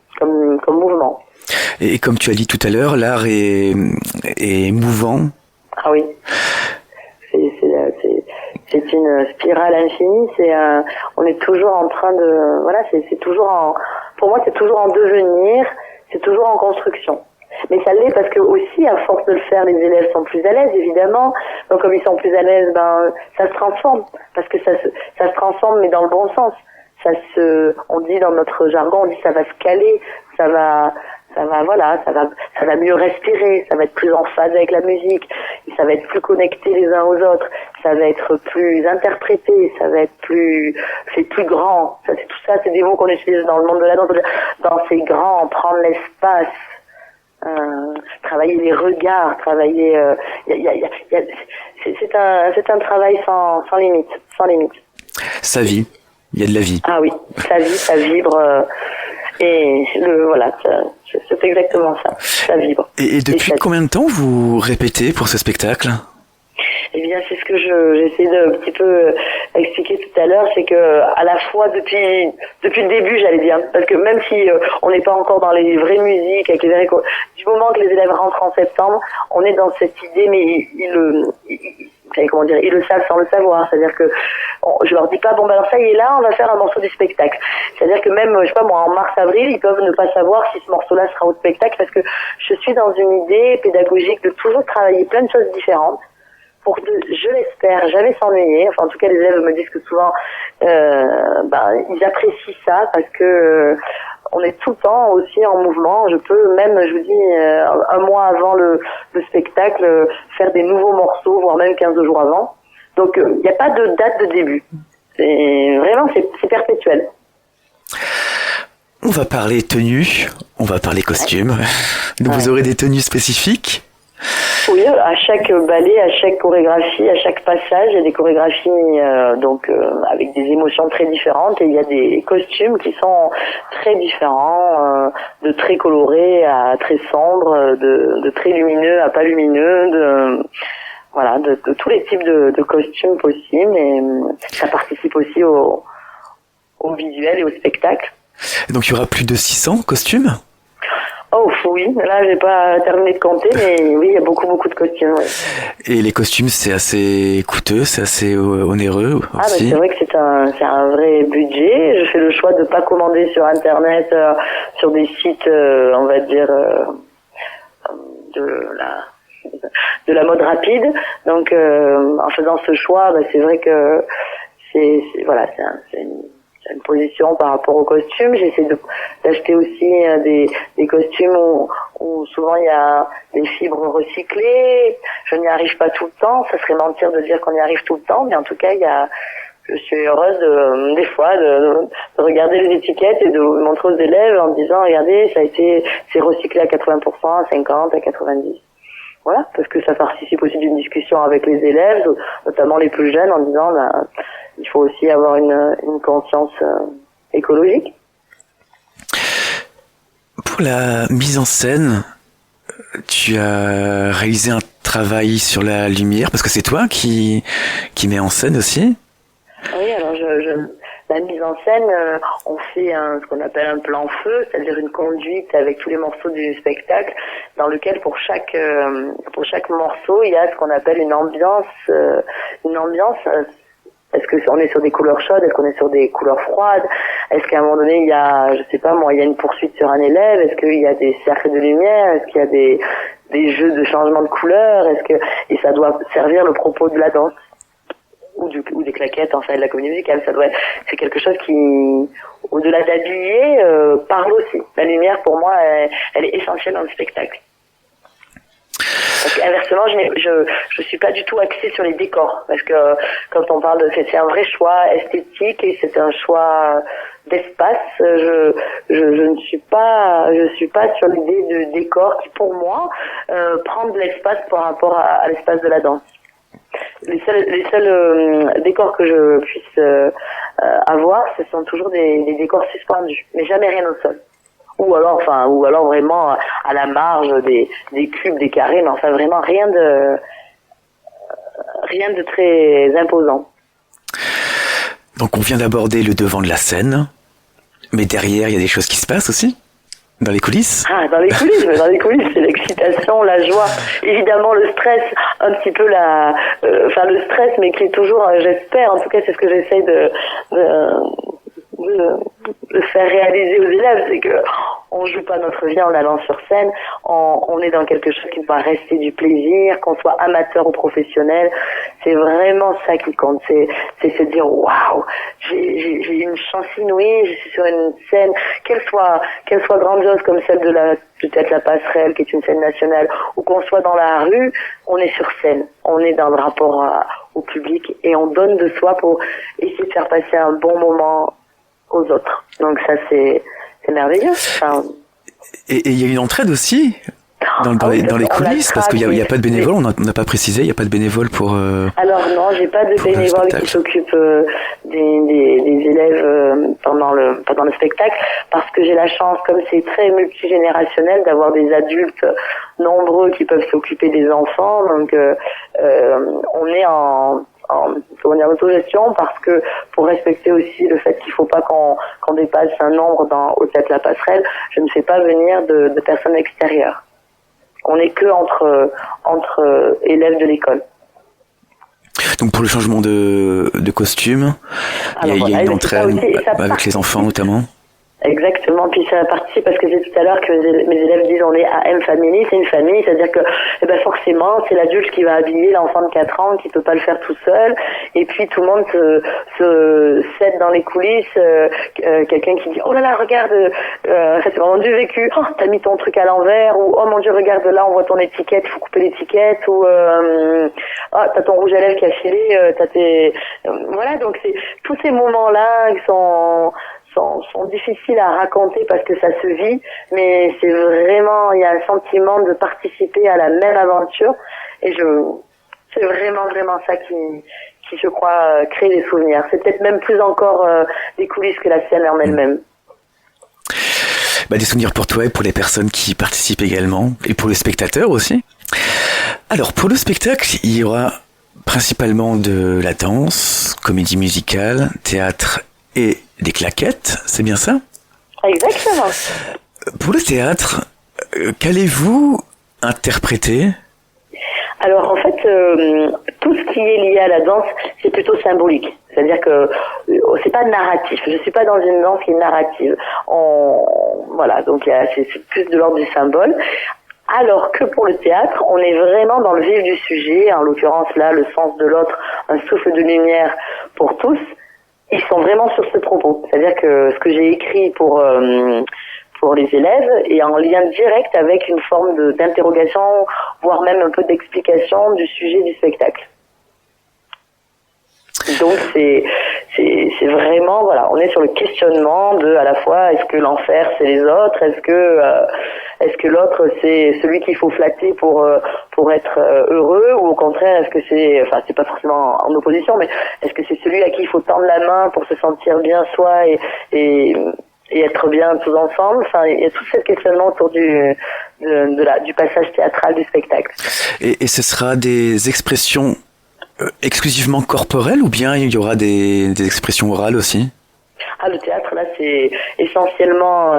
[SPEAKER 2] mouvement.
[SPEAKER 1] Et comme tu as dit tout à l'heure, l'art est mouvant. Ah
[SPEAKER 2] oui. C'est une spirale infinie. On est toujours en train de, c'est toujours pour moi, c'est toujours en devenir, c'est toujours en construction. Mais ça l'est parce que aussi, à force de le faire, les élèves sont plus à l'aise, évidemment. Donc comme ils sont plus à l'aise, ça se transforme. Parce que ça se transforme, mais dans le bon sens. On dit dans notre jargon, on dit ça va se caler, ça va mieux respirer, ça va être plus en phase avec la musique, ça va être plus connecté les uns aux autres, ça va être plus interprété, c'est plus grand. Tout ça, c'est des mots qu'on utilise dans le monde de la danse. Danser grand, prendre l'espace, travailler les regards, travailler. C'est un travail sans limite, sans limite.
[SPEAKER 1] Ça vit, il y a de la vie.
[SPEAKER 2] Ah oui, ça vibre. Et c'est exactement ça, ça vibre.
[SPEAKER 1] Et depuis combien de temps vous répétez pour ce spectacle ?
[SPEAKER 2] Eh bien, c'est ce que j'essaie de un petit peu expliquer tout à l'heure, c'est que à la fois depuis le début, j'allais dire, parce que même si on n'est pas encore dans les vraies musiques, avec du moment que les élèves rentrent en septembre, on est dans cette idée, mais ils le savent sans le savoir. C'est-à-dire que je leur dis pas, alors ça y est, là, on va faire un morceau du spectacle. C'est-à-dire que même, je sais pas moi, en mars-avril, ils peuvent ne pas savoir si ce morceau-là sera au spectacle, parce que je suis dans une idée pédagogique de toujours travailler plein de choses différentes, pour je l'espère, jamais s'ennuyer. En tout cas, les élèves me disent que souvent, ils apprécient ça, parce que on est tout le temps aussi en mouvement. Je peux même, je vous dis, un mois avant le spectacle, faire des nouveaux morceaux, voire même 15 jours avant. Donc, il n'y a pas de date de début. C'est perpétuel.
[SPEAKER 1] On va parler tenue, on va parler costume. Donc, vous aurez des tenues spécifiques ?
[SPEAKER 2] Oui, à chaque ballet, à chaque chorégraphie, à chaque passage, il y a des chorégraphies avec des émotions très différentes, et il y a des costumes qui sont très différents, de très colorés à très sombres, de très lumineux à pas lumineux, de tous les types de costumes possibles, et ça participe aussi au visuel et au spectacle.
[SPEAKER 1] Donc il y aura plus de 600 costumes ?
[SPEAKER 2] Oh oui, là j'ai pas terminé de compter, mais oui, il y a beaucoup de costumes. Oui.
[SPEAKER 1] Et les costumes, c'est assez coûteux, c'est assez onéreux aussi.
[SPEAKER 2] Ah bah c'est vrai que c'est un vrai budget. Je fais le choix de pas commander sur internet, sur des sites, on va dire de la mode rapide. Donc en faisant ce choix, bah, c'est vrai que c'est une position par rapport aux costumes. J'essaie d'acheter aussi des costumes où souvent il y a des fibres recyclées. Je n'y arrive pas tout le temps. Ça serait mentir de dire qu'on y arrive tout le temps, mais en tout cas, je suis heureuse des fois de regarder les étiquettes et de montrer aux élèves en disant, regardez, c'est recyclé à 80%, à 50%, à 90%. Voilà, parce que ça participe aussi d'une discussion avec les élèves, notamment les plus jeunes, en disant, il faut aussi avoir une conscience écologique.
[SPEAKER 1] Pour la mise en scène, tu as réalisé un travail sur la lumière, parce que c'est toi qui mets en scène aussi.
[SPEAKER 2] Oui, alors la mise en scène, on fait ce qu'on appelle un plan feu, c'est-à-dire une conduite avec tous les morceaux du spectacle, dans lequel pour chaque morceau, il y a ce qu'on appelle une ambiance. Est-ce qu'on est sur des couleurs chaudes? Est-ce qu'on est sur des couleurs froides? Est-ce qu'à un moment donné, il y a, je sais pas moi, il y a une poursuite sur un élève? Est-ce qu'il y a des cercles de lumière? Est-ce qu'il y a des jeux de changement de couleur? Et ça doit servir le propos de la danse? Ou des claquettes, enfin, de la comédie musicale. C'est quelque chose qui, au-delà d'habiller, parle aussi. La lumière, pour moi, elle est essentielle dans le spectacle. Parce qu'inversement, je suis pas du tout axée sur les décors, parce que quand on parle c'est un vrai choix esthétique et c'est un choix d'espace. Je suis pas sur l'idée de décor qui, pour moi, prend de l'espace par rapport à l'espace de la danse. Les seuls décors que je puisse avoir, ce sont toujours des décors suspendus, mais jamais rien au sol. Ou alors vraiment à la marge des cubes, des carrés, mais enfin vraiment rien de très imposant.
[SPEAKER 1] Donc on vient d'aborder le devant de la scène, mais derrière il y a des choses qui se passent aussi, dans les coulisses.
[SPEAKER 2] Ah, dans les coulisses, c'est l'excitation, la joie, évidemment le stress, un petit peu le stress, mais qui est toujours, j'espère, en tout cas c'est ce que j'essaie de faire réaliser aux élèves, c'est que on joue pas notre vie en allant sur scène, on est dans quelque chose qui doit rester du plaisir, qu'on soit amateur ou professionnel, c'est vraiment ça qui compte, c'est se dire waouh, j'ai une chance inouïe, je suis sur une scène, qu'elle soit grandiose comme celle de peut-être la passerelle qui est une scène nationale, ou qu'on soit dans la rue, on est sur scène, on est dans le rapport au public et on donne de soi pour essayer de faire passer un bon moment aux autres. Donc ça c'est merveilleux. Enfin,
[SPEAKER 1] et il y a une entraide aussi dans les coulisses, parce qu'il n'y a pas de bénévoles, on n'a pas précisé, il n'y a pas de bénévoles pour...
[SPEAKER 2] Alors non, j'ai pas de bénévoles qui s'occupent des élèves pendant le spectacle, parce que j'ai la chance, comme c'est très multigénérationnel, d'avoir des adultes nombreux qui peuvent s'occuper des enfants. Donc on est en autogestion, parce que pour respecter aussi le fait qu'il faut pas qu'on dépasse un nombre au-delà de la passerelle, je ne fais pas venir de personnes extérieures. On n'est que entre élèves de l'école.
[SPEAKER 1] Donc pour le changement de costume, il y a une entraide avec les enfants notamment.
[SPEAKER 2] Exactement, puis ça participe, parce que c'est tout à l'heure que mes élèves disent on est à M Family, c'est une famille, c'est-à-dire que forcément c'est l'adulte qui va habiller l'enfant de 4 ans qui peut pas le faire tout seul, et puis tout le monde se cède dans les coulisses, quelqu'un qui dit oh là là regarde, ça c'est vraiment du vécu, oh t'as mis ton truc à l'envers, ou oh mon dieu regarde là on voit ton étiquette, il faut couper l'étiquette, ou t'as ton rouge à lèvres qui a filé, voilà, donc c'est tous ces moments-là qui sont difficiles à raconter parce que ça se vit, mais c'est vraiment, il y a un sentiment de participer à la même aventure, et c'est vraiment ça qui je crois crée des souvenirs. C'est peut-être même plus encore des coulisses que la scène en elle-même.
[SPEAKER 1] Des souvenirs pour toi et pour les personnes qui participent également, et pour les spectateurs aussi. Alors pour le spectacle, il y aura principalement de la danse, comédie musicale, théâtre et des claquettes, c'est bien ça?
[SPEAKER 2] Exactement.
[SPEAKER 1] Pour le théâtre, Qu'allez-vous interpréter ?
[SPEAKER 2] Alors en fait, tout ce qui est lié à la danse, c'est plutôt symbolique. C'est-à-dire que c'est pas narratif. Je suis pas dans une danse qui est narrative. Voilà, donc c'est plus de l'ordre du symbole. Alors que pour le théâtre, on est vraiment dans le vif du sujet. En l'occurrence là, le sens de l'autre, un souffle de lumière pour tous. Ils sont vraiment sur ce propos. C'est-à-dire que ce que j'ai écrit pour les élèves est en lien direct avec une forme d'interrogation, voire même un peu d'explication du sujet du spectacle. Donc c'est vraiment, voilà, on est sur le questionnement de, à la fois, est-ce que l'enfer c'est les autres, est-ce que l'autre c'est celui qu'il faut flatter pour être heureux, ou au contraire est-ce que c'est pas forcément en opposition, mais est-ce que c'est celui à qui il faut tendre la main pour se sentir bien soi et être bien tous ensemble. Enfin, il y a tout ce questionnement autour du passage théâtral du spectacle.
[SPEAKER 1] Et ce sera des expressions exclusivement corporelles, ou bien il y aura des expressions orales aussi ?
[SPEAKER 2] Le théâtre, là, c'est essentiellement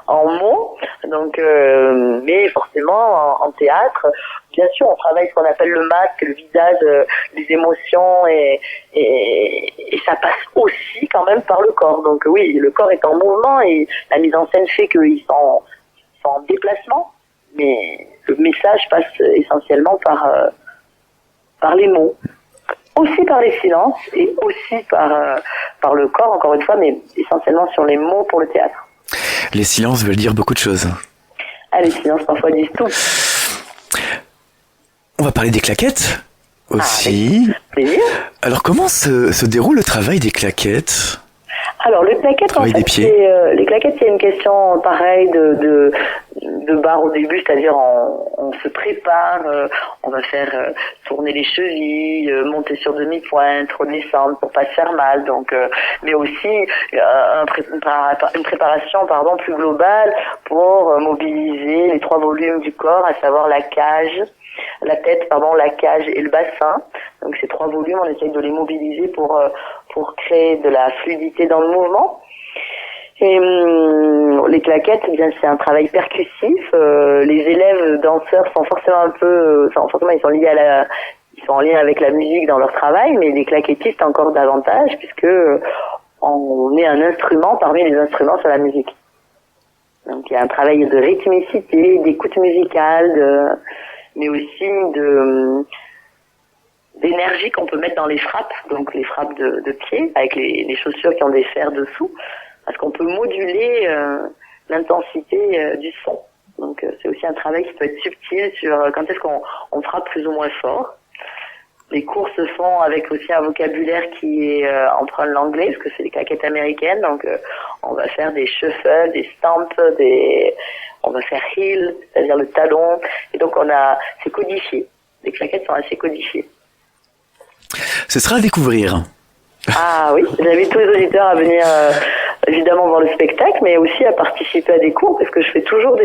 [SPEAKER 2] en mots, donc, mais forcément, en théâtre, bien sûr, on travaille ce qu'on appelle le masque, le visage, les émotions, et ça passe aussi quand même par le corps. Donc oui, le corps est en mouvement, et la mise en scène fait qu'ils sont en déplacement, mais le message passe essentiellement par les mots. Aussi par les silences et aussi par le corps, encore une fois, mais essentiellement sur les mots pour le théâtre.
[SPEAKER 1] Les silences veulent dire beaucoup de choses.
[SPEAKER 2] Les silences parfois disent tout.
[SPEAKER 1] On va parler des claquettes aussi.
[SPEAKER 2] Avec plaisir.
[SPEAKER 1] Alors comment se déroule le travail des claquettes ?
[SPEAKER 2] Alors les claquettes, en fait, les claquettes, c'est une question pareille de barre au début, c'est-à-dire on se prépare, on va faire tourner les chevilles, monter sur demi-pointe, redescendre pour pas se faire mal, donc mais aussi une préparation plus globale pour mobiliser les 3 volumes du corps, à savoir la tête, la cage et le bassin. Donc ces 3 volumes, on essaye de les mobiliser pour créer de la fluidité dans le mouvement. Et les claquettes, eh bien, c'est un travail percussif. Les élèves danseurs sont forcément ils sont en lien avec la musique dans leur travail, mais les claquettistes encore davantage, puisque on est un instrument parmi les instruments sur la musique. Donc il y a un travail de rythmicité, d'écoute musicale, mais aussi d'énergie qu'on peut mettre dans les frappes, donc les frappes de pied, avec les chaussures qui ont des fers dessous, parce qu'on peut moduler l'intensité du son. Donc c'est aussi un travail qui peut être subtil sur quand est-ce qu'on frappe plus ou moins fort. Les cours se font avec aussi un vocabulaire qui est emprunt de l'anglais, parce que c'est des claquettes américaines, donc on va faire des shuffles, des stamps, on va faire heel, c'est-à-dire le talon, et donc c'est codifié. Les claquettes sont assez codifiées.
[SPEAKER 1] Ce sera à découvrir.
[SPEAKER 2] Oui, j'invite tous les auditeurs à venir évidemment voir le spectacle, mais aussi à participer à des cours, parce que je fais toujours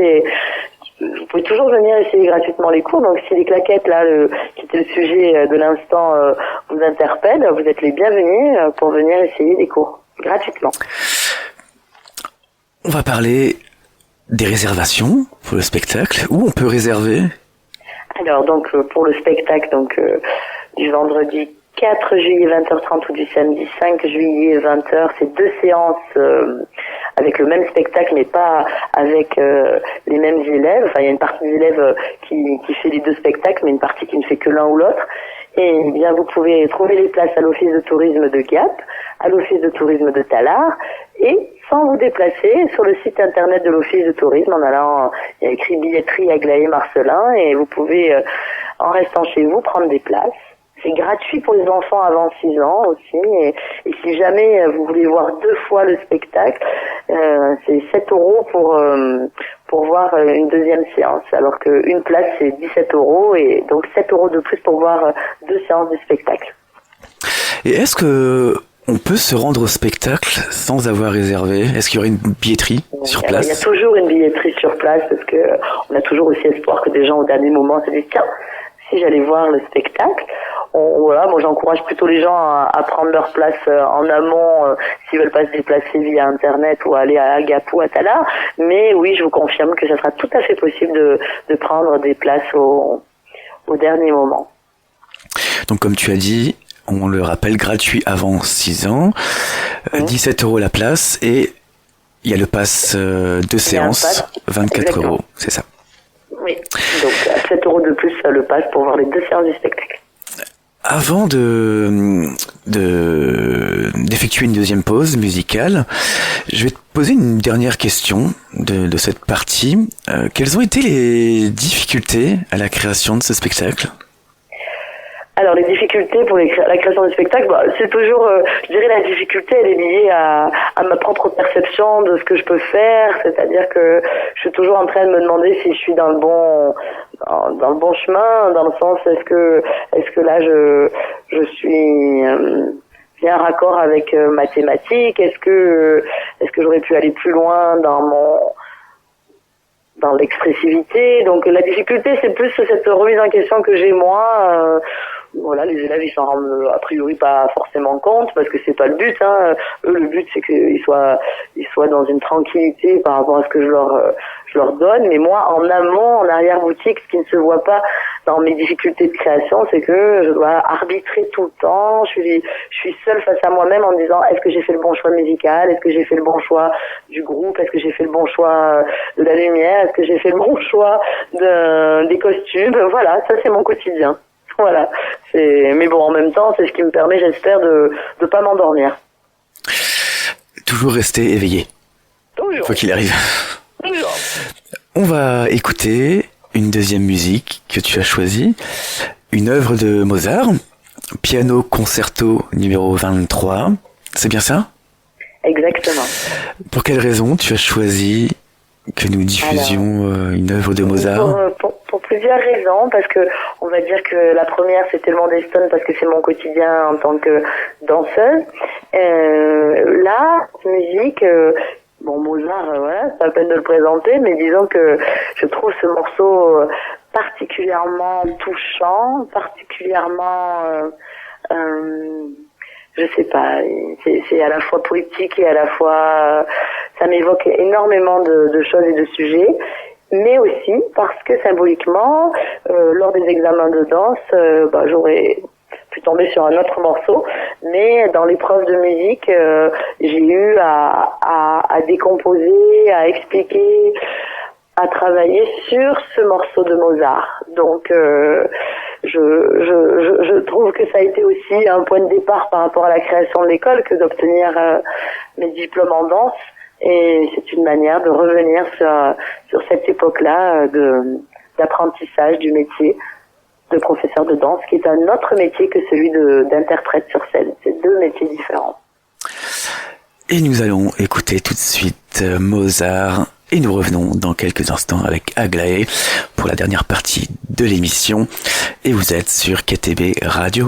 [SPEAKER 2] vous pouvez toujours venir essayer gratuitement les cours. Donc si les claquettes, là, qui était le sujet de l'instant, vous interpellent, vous êtes les bienvenus pour venir essayer des cours gratuitement.
[SPEAKER 1] On va parler des réservations pour le spectacle. Où on peut réserver ?
[SPEAKER 2] Alors donc pour le spectacle, du vendredi 4 juillet 20h30 ou du samedi 5 juillet 20h, c'est 2 séances avec le même spectacle, mais pas avec les mêmes élèves. Enfin, il y a une partie des élèves qui fait les 2 spectacles, mais une partie qui ne fait que l'un ou l'autre. Et bien, vous pouvez trouver les places à l'office de tourisme de Gap, à l'office de tourisme de Tallard, et sans vous déplacer sur le site internet de l'office de tourisme, en allant, il y a écrit billetterie Aglaé-Marcelin, et vous pouvez, en restant chez vous, prendre des places. C'est gratuit pour les enfants avant 6 ans aussi, et si jamais vous voulez voir 2 fois le spectacle, c'est 7 € pour voir une deuxième séance, alors qu'une place c'est 17 €, et donc 7 € de plus pour voir 2 séances du spectacle.
[SPEAKER 1] Et est-ce que on peut se rendre au spectacle sans avoir réservé ? Est-ce qu'il y aurait une billetterie sur place ?
[SPEAKER 2] Il y a toujours une billetterie sur place, parce que on a toujours aussi espoir que des gens au dernier moment se disent tiens, si j'allais voir le spectacle. voilà, moi j'encourage plutôt les gens à prendre leur place en amont s'ils veulent pas se déplacer via internet ou aller à Gap ou à Tala. Mais oui, je vous confirme que ça sera tout à fait possible de prendre des places au dernier moment.
[SPEAKER 1] Donc comme tu as dit, on le rappelle, gratuit avant 6 ans, 17 € la place, et il y a le pass de séance, 24
[SPEAKER 2] Exactement.
[SPEAKER 1] €, c'est ça.
[SPEAKER 2] Oui, donc 7 € de plus le pass pour voir les 2 séances du spectacle.
[SPEAKER 1] Avant d'effectuer une deuxième pause musicale, je vais te poser une dernière question de cette partie. Quelles ont été les difficultés à la création de ce spectacle ?
[SPEAKER 2] Alors les difficultés pour la création du spectacle, c'est toujours, je dirais, la difficulté elle est liée à ma propre perception de ce que je peux faire, c'est-à-dire que je suis toujours en train de me demander si je suis dans le bon chemin, dans le sens est-ce que là je suis bien raccord avec ma thématique, est-ce que j'aurais pu aller plus loin dans l'expressivité. Donc la difficulté c'est plus cette remise en question que j'ai moi. Voilà, les élèves ils s'en rendent a priori pas forcément compte parce que c'est pas le but. Eux le but c'est qu'ils soient dans une tranquillité par rapport à ce que je leur donne. Mais moi en amont, en arrière boutique, ce qui ne se voit pas dans mes difficultés de création, c'est que je dois arbitrer tout le temps. Je suis seule face à moi-même en me disant est-ce que j'ai fait le bon choix musical, est-ce que j'ai fait le bon choix du groupe, est-ce que j'ai fait le bon choix de la lumière, est-ce que j'ai fait le bon choix des costumes. Voilà, ça c'est mon quotidien. Voilà. Mais bon, en même temps, c'est ce qui me permet, j'espère, de pas m'endormir.
[SPEAKER 1] Toujours rester éveillé.
[SPEAKER 2] Toujours.
[SPEAKER 1] Quoi qu'il arrive.
[SPEAKER 2] Toujours.
[SPEAKER 1] On va écouter une deuxième musique que tu as choisie. Une œuvre de Mozart. Piano concerto numéro 23. C'est bien ça ?
[SPEAKER 2] Exactement.
[SPEAKER 1] Pour quelle raison tu as choisi que nous diffusions une œuvre de Mozart ?
[SPEAKER 2] Pour plusieurs raisons, parce que on va dire que la première c'était le Mandelstam parce que c'est mon quotidien en tant que danseuse. La musique, Mozart, voilà, c'est pas la peine de le présenter, mais disons que je trouve ce morceau particulièrement touchant, particulièrement je sais pas, c'est à la fois poétique et à la fois ça m'évoque énormément de choses et de sujets, mais aussi parce que symboliquement lors des examens de danse j'aurais pu tomber sur un autre morceau, mais dans l'épreuve de musique j'ai eu à décomposer, à expliquer, à travailler sur ce morceau de Mozart. Donc je trouve que ça a été aussi un point de départ par rapport à la création de l'école que d'obtenir mes diplômes en danse, et c'est une manière de revenir sur cette époque-là d'apprentissage du métier de professeur de danse, qui est un autre métier que celui d'interprète sur scène. C'est deux métiers différents.
[SPEAKER 1] Et nous allons écouter tout de suite Mozart, et nous revenons dans quelques instants avec Aglaé pour la dernière partie de l'émission. Et vous êtes sur KTB Radio.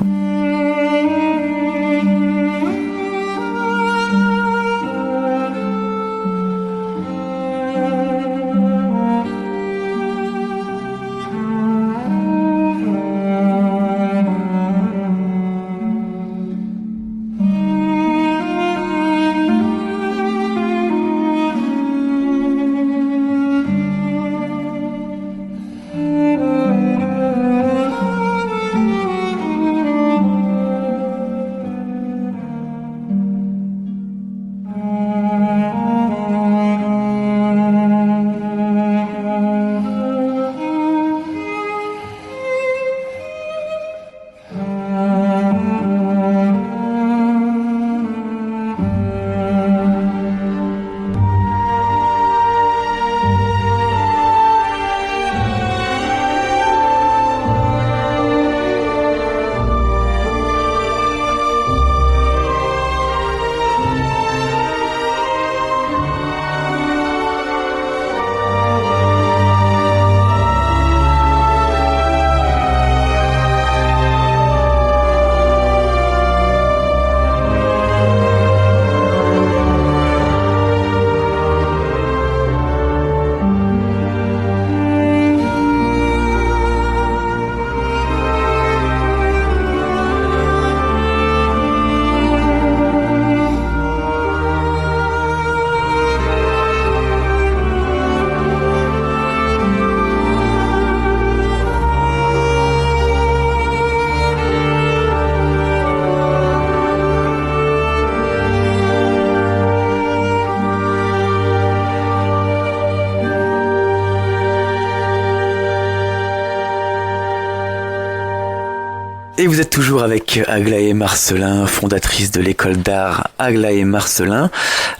[SPEAKER 1] Et vous êtes toujours avec Aglaé Marcelin, fondatrice de l'école d'art Aglaé Marcelin,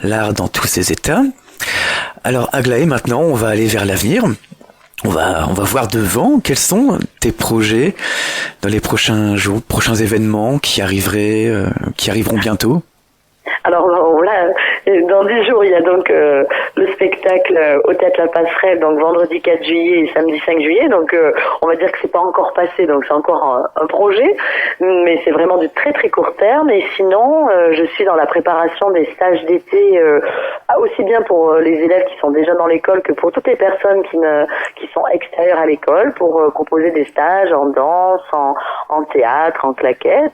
[SPEAKER 1] l'art dans tous ses états. Alors Aglaé, maintenant on va aller vers l'avenir. On va voir devant quels sont tes projets dans les prochains jours, prochains événements qui arriveront bientôt.
[SPEAKER 2] Alors là, dans 10 jours, il y a donc le spectacle Au Théâtre La Passerelle, donc vendredi 4 juillet et samedi 5 juillet. Donc on va dire que c'est pas encore passé, donc c'est encore un projet, mais c'est vraiment du très très court terme. Et sinon, je suis dans la préparation des stages d'été, aussi bien pour les élèves qui sont déjà dans l'école que pour toutes les personnes qui sont extérieures à l'école, pour proposer des stages en danse, en théâtre, en claquettes.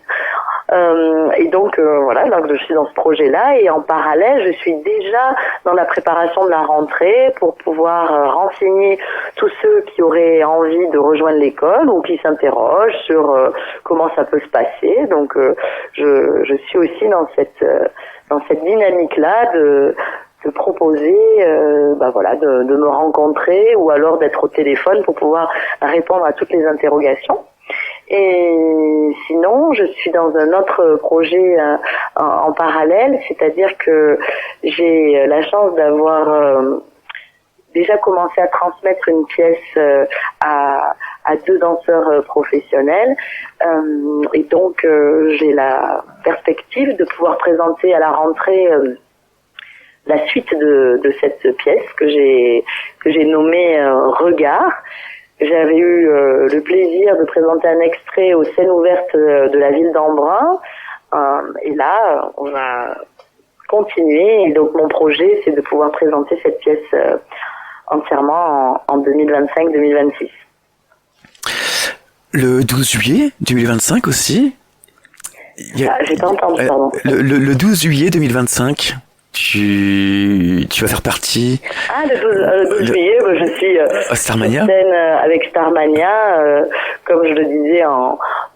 [SPEAKER 2] Et donc voilà, donc je suis dans ce projet-là, et en parallèle je suis déjà dans la préparation de la rentrée pour pouvoir renseigner tous ceux qui auraient envie de rejoindre l'école ou qui s'interrogent sur comment ça peut se passer. Donc je suis aussi dans cette dynamique-là de proposer de me rencontrer, ou alors d'être au téléphone pour pouvoir répondre à toutes les interrogations. Et sinon, je suis dans un autre projet en parallèle, c'est-à-dire que j'ai la chance d'avoir déjà commencé à transmettre une pièce à 2 danseurs professionnels, et donc j'ai la perspective de pouvoir présenter à la rentrée la suite de cette pièce que j'ai nommée Regard. J'avais eu le plaisir de présenter un extrait aux scènes ouvertes de la ville d'Embrun, et là on va continuer, et donc mon projet c'est de pouvoir présenter cette pièce entièrement en 2025-2026.
[SPEAKER 1] Le 12 juillet 2025 aussi.
[SPEAKER 2] J'ai pas entendu, pardon.
[SPEAKER 1] Le 12 juillet 2025. Tu vas faire partie.
[SPEAKER 2] Le 12 juillet, je suis
[SPEAKER 1] Starmania.
[SPEAKER 2] sur scène avec Starmania. Comme je le disais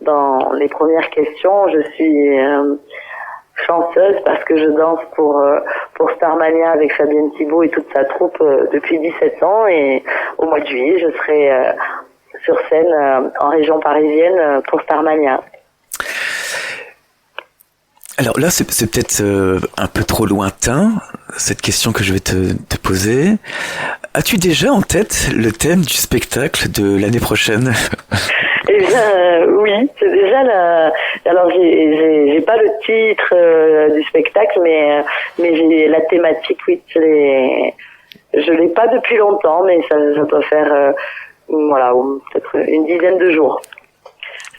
[SPEAKER 2] dans les premières questions, je suis chanceuse parce que je danse pour Starmania avec Fabienne Thibault et toute sa troupe depuis 17 ans. Et au mois de juillet, je serai sur scène en région parisienne pour Starmania.
[SPEAKER 1] Alors là, c'est peut-être un peu trop lointain, cette question que je vais te poser. As-tu déjà en tête le thème du spectacle de l'année prochaine?
[SPEAKER 2] Eh bien, oui, c'est déjà alors j'ai pas le titre du spectacle, mais j'ai la thématique, oui. Je l'ai pas depuis longtemps, mais ça doit faire peut-être une dizaine de jours.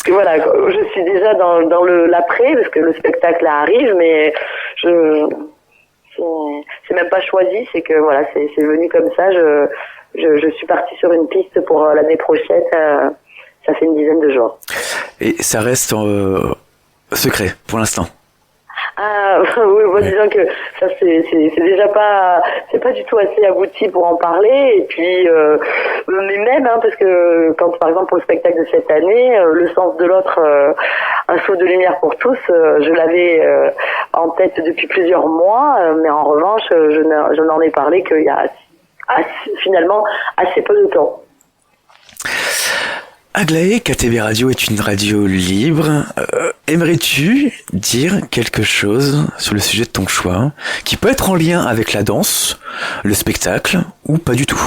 [SPEAKER 2] Et voilà, je suis déjà dans l'après, parce que le spectacle arrive, mais c'est même pas choisi, c'est que voilà, c'est venu comme ça. Je suis partie sur une piste pour l'année prochaine. Ça fait une dizaine de jours.
[SPEAKER 1] Et ça reste secret pour l'instant.
[SPEAKER 2] Oui, bon, disons que ça c'est déjà pas du tout assez abouti pour en parler, et puis mais même parce que quand par exemple pour le spectacle de cette année, le sens de l'autre, un souffle de lumière pour tous, je l'avais en tête depuis plusieurs mois, mais en revanche je n'en ai parlé qu'il y a finalement assez peu de temps.
[SPEAKER 1] Aglaé, KTB Radio est une radio libre. Aimerais-tu dire quelque chose sur le sujet de ton choix, qui peut être en lien avec la danse, le spectacle, ou pas du tout?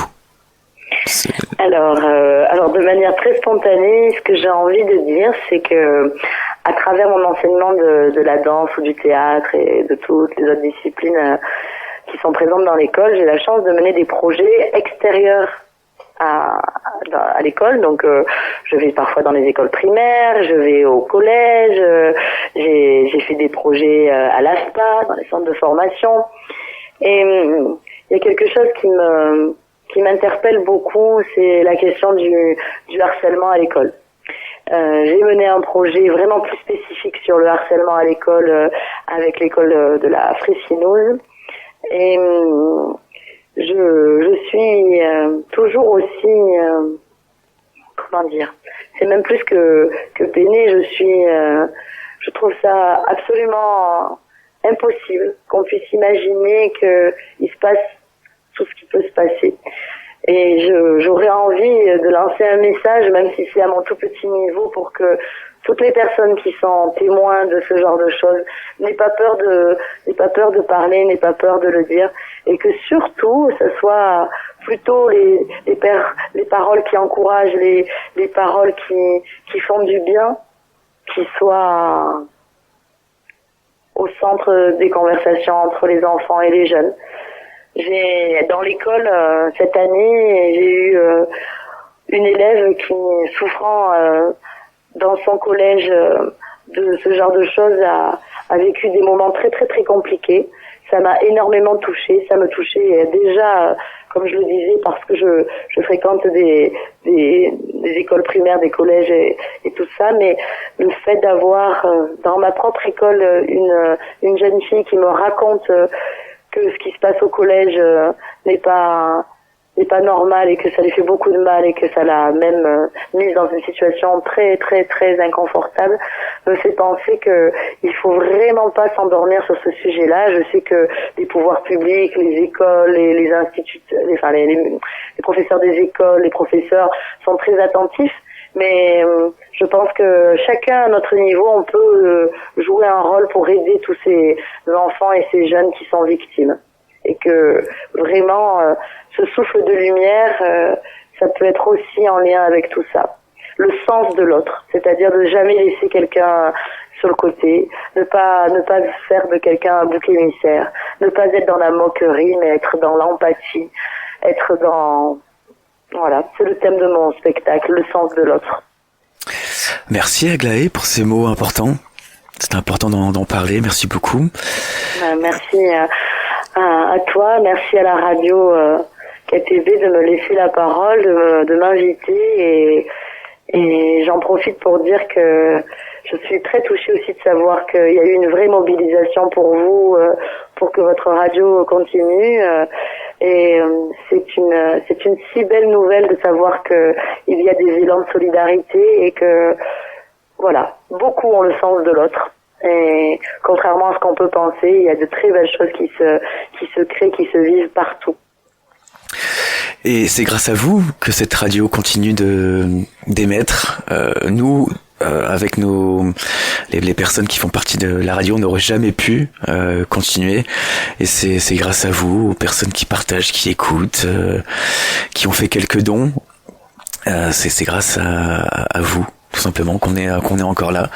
[SPEAKER 2] Alors de manière très spontanée, ce que j'ai envie de dire, c'est que à travers mon enseignement de la danse ou du théâtre et de toutes les autres disciplines qui sont présentes dans l'école, j'ai la chance de mener des projets extérieurs à l'école. Donc je vais parfois dans les écoles primaires, je vais au collège, j'ai fait des projets à l'ASPA, dans les centres de formation, et il y a quelque chose qui m'interpelle beaucoup, c'est la question du harcèlement à l'école. J'ai mené un projet vraiment plus spécifique sur le harcèlement à l'école avec l'école de la Frissinouse, et je suis toujours aussi comment dire, c'est même plus que peinée, je trouve ça absolument impossible qu'on puisse imaginer qu'il se passe tout ce qui peut se passer. Et j'aurais envie de lancer un message, même si c'est à mon tout petit niveau, pour que toutes les personnes qui sont témoins de ce genre de choses n'aient pas peur de parler, n'aient pas peur de le dire, et que surtout, ce soit plutôt les paroles qui encouragent, les paroles qui font du bien, qui soient au centre des conversations entre les enfants et les jeunes. Dans l'école, cette année, j'ai eu une élève qui, souffrant dans son collège de ce genre de choses, a vécu des moments très très très compliqués. Ça m'a énormément touchée. Ça me touchait déjà, comme je le disais, parce que je fréquente des écoles primaires, des collèges et tout ça. Mais le fait d'avoir dans ma propre école une jeune fille qui me raconte que ce qui se passe au collège n'est pas normal et que ça lui fait beaucoup de mal et que ça l'a même mise dans une situation très très très inconfortable, me fait penser que il faut vraiment pas s'endormir sur ce sujet-là. Je sais que les pouvoirs publics, les écoles, les instituts, les professeurs des écoles, les professeurs sont très attentifs, mais je pense que chacun à notre niveau, on peut jouer un rôle pour aider tous ces enfants et ces jeunes qui sont victimes. Et que vraiment, ce souffle de lumière, ça peut être aussi en lien avec tout ça. Le sens de l'autre, c'est-à-dire de jamais laisser quelqu'un sur le côté, ne pas faire de quelqu'un un bouc émissaire, ne pas être dans la moquerie, mais être dans l'empathie, être dans... Voilà, c'est le thème de mon spectacle, le sens de l'autre.
[SPEAKER 1] Merci Aglaé pour ces mots importants. C'est important d'en parler, merci beaucoup.
[SPEAKER 2] Merci à toi, merci à la radio KTB de me laisser la parole, de m'inviter et j'en profite pour dire que je suis très touchée aussi de savoir qu'il y a eu une vraie mobilisation pour vous, pour que votre radio continue. Et c'est une si belle nouvelle de savoir que il y a des élans de solidarité et que voilà, beaucoup ont le sens de l'autre. Et contrairement à ce qu'on peut penser, il y a de très belles choses qui se créent, qui se vivent partout.
[SPEAKER 1] Et c'est grâce à vous que cette radio continue d'émettre. Nous, avec les personnes qui font partie de la radio, on n'aurait jamais pu continuer. Et c'est grâce à vous, aux personnes qui partagent, qui écoutent, qui ont fait quelques dons. C'est grâce à vous, tout simplement, qu'on est encore là.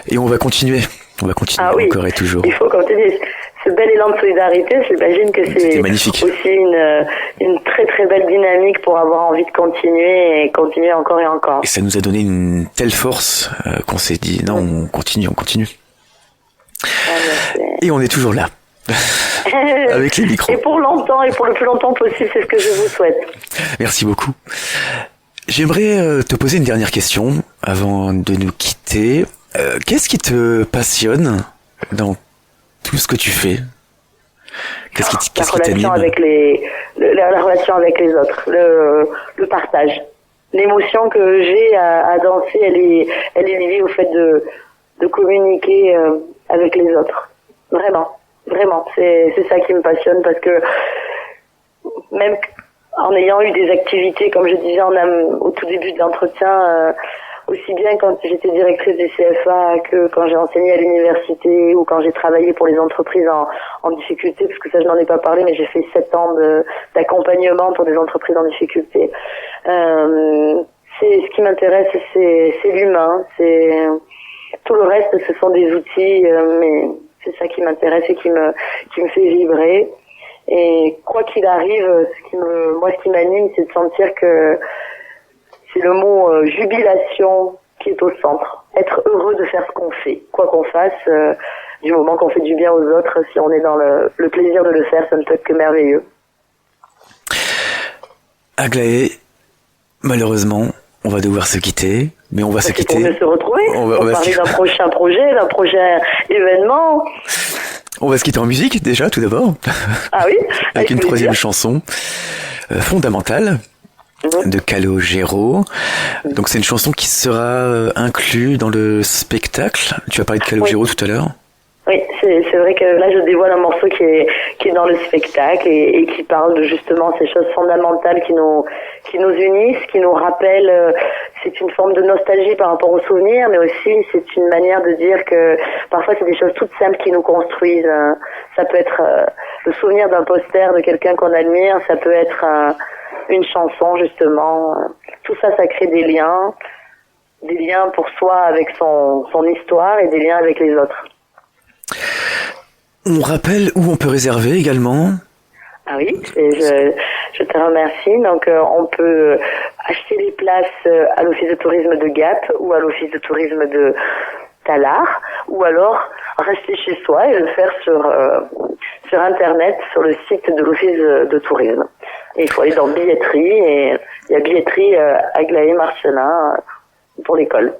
[SPEAKER 1] Et on va continuer. Encore et toujours.
[SPEAKER 2] Il faut continuer. Ce bel élan de solidarité, j'imagine que c'est aussi une très très belle dynamique pour avoir envie de continuer et continuer encore et encore.
[SPEAKER 1] Et ça nous a donné une telle force qu'on s'est dit non, on continue. Et on est toujours là. Avec les micros.
[SPEAKER 2] Et pour longtemps, et pour le plus longtemps possible, c'est ce que je vous souhaite.
[SPEAKER 1] Merci beaucoup. J'aimerais te poser une dernière question avant de nous quitter. Qu'est-ce qui te passionne dans tout ce que tu fais? Qu'est-ce qui t'anime?
[SPEAKER 2] La relation avec les autres, le partage. L'émotion que j'ai à danser, elle est liée au fait de communiquer avec les autres. Vraiment, c'est ça qui me passionne parce que même en ayant eu des activités, comme je disais au tout début de l'entretien, aussi bien quand j'étais directrice du CFA que quand j'ai enseigné à l'université ou quand j'ai travaillé pour les entreprises en difficulté, parce que ça je n'en ai pas parlé, mais j'ai fait 7 ans d'accompagnement pour des entreprises en difficulté. Ce qui m'intéresse, c'est l'humain, c'est tout le reste, ce sont des outils, mais c'est ça qui m'intéresse et qui me fait vibrer. Et quoi qu'il arrive, ce qui m'anime, c'est de sentir que c'est le mot jubilation qui est au centre. Être heureux de faire ce qu'on fait, quoi qu'on fasse, du moment qu'on fait du bien aux autres, si on est dans le plaisir de le faire, ça ne peut être que merveilleux.
[SPEAKER 1] Aglaé, malheureusement, on va devoir se quitter, mais on va se quitter.
[SPEAKER 2] Pour mieux se retrouver, on va parler d'un prochain projet, d'un prochain événement.
[SPEAKER 1] On va se quitter en musique déjà, tout d'abord.
[SPEAKER 2] Ah oui.
[SPEAKER 1] Avec une troisième chanson fondamentale de Calogero. Donc c'est une chanson qui sera inclue dans le spectacle. Tu as parlé de Calogero tout à l'heure.
[SPEAKER 2] Oui, c'est vrai que là je dévoile un morceau qui est dans le spectacle et qui parle de justement ces choses fondamentales qui nous unissent, qui nous rappellent. C'est une forme de nostalgie par rapport aux souvenirs, mais aussi c'est une manière de dire que parfois c'est des choses toutes simples qui nous construisent. Ça peut être le souvenir d'un poster de quelqu'un qu'on admire, ça peut être une chanson justement. Tout ça, ça crée des liens pour soi avec son histoire et des liens avec les autres.
[SPEAKER 1] On rappelle où on peut réserver également.
[SPEAKER 2] Ah oui, je te remercie. Donc on peut acheter les places à l'office de tourisme de Gap ou à l'office de tourisme de Tallard, ou alors rester chez soi et le faire sur internet, sur le site de l'office de tourisme. Et il faut aller dans billetterie, et il y a billetterie Aglaé Marcelin pour l'école.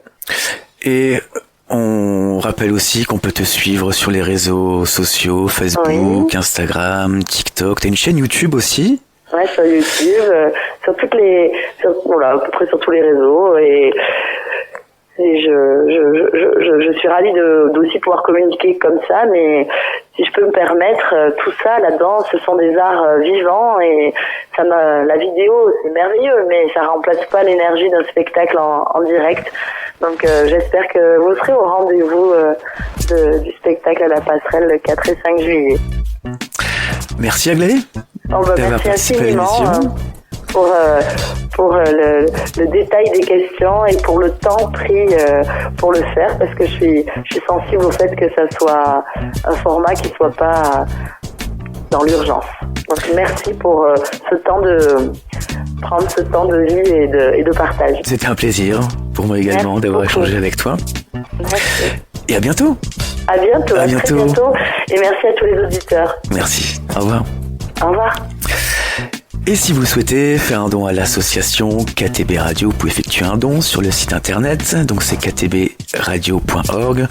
[SPEAKER 1] Et on rappelle aussi qu'on peut te suivre sur les réseaux sociaux, Facebook, Instagram, TikTok. T'as une chaîne YouTube aussi?
[SPEAKER 2] Ouais, sur YouTube, sur à peu près sur tous les réseaux, et je suis ravie d'aussi pouvoir communiquer comme ça, mais si je peux me permettre, tout ça là-dedans, ce sont des arts vivants, et la vidéo c'est merveilleux, mais ça remplace pas l'énergie d'un spectacle en direct. Donc j'espère que vous serez au rendez-vous du spectacle à la Passerelle le 4 et 5 juillet.
[SPEAKER 1] Merci Aglaé.
[SPEAKER 2] Merci infiniment pour le détail des questions et pour le temps pris pour le faire, parce que je suis sensible au fait que ça soit un format qui soit pas dans l'urgence. Donc merci pour prendre ce temps de vie et de partage.
[SPEAKER 1] C'était un plaisir pour moi également d'avoir échangé avec toi.
[SPEAKER 2] Merci.
[SPEAKER 1] Et à bientôt.
[SPEAKER 2] À bientôt. Très bientôt. Et merci à tous les auditeurs.
[SPEAKER 1] Merci. Au revoir.
[SPEAKER 2] Au revoir.
[SPEAKER 1] Et si vous souhaitez faire un don à l'association KTB Radio, vous pouvez effectuer un don sur le site internet, donc c'est ktbradio.org.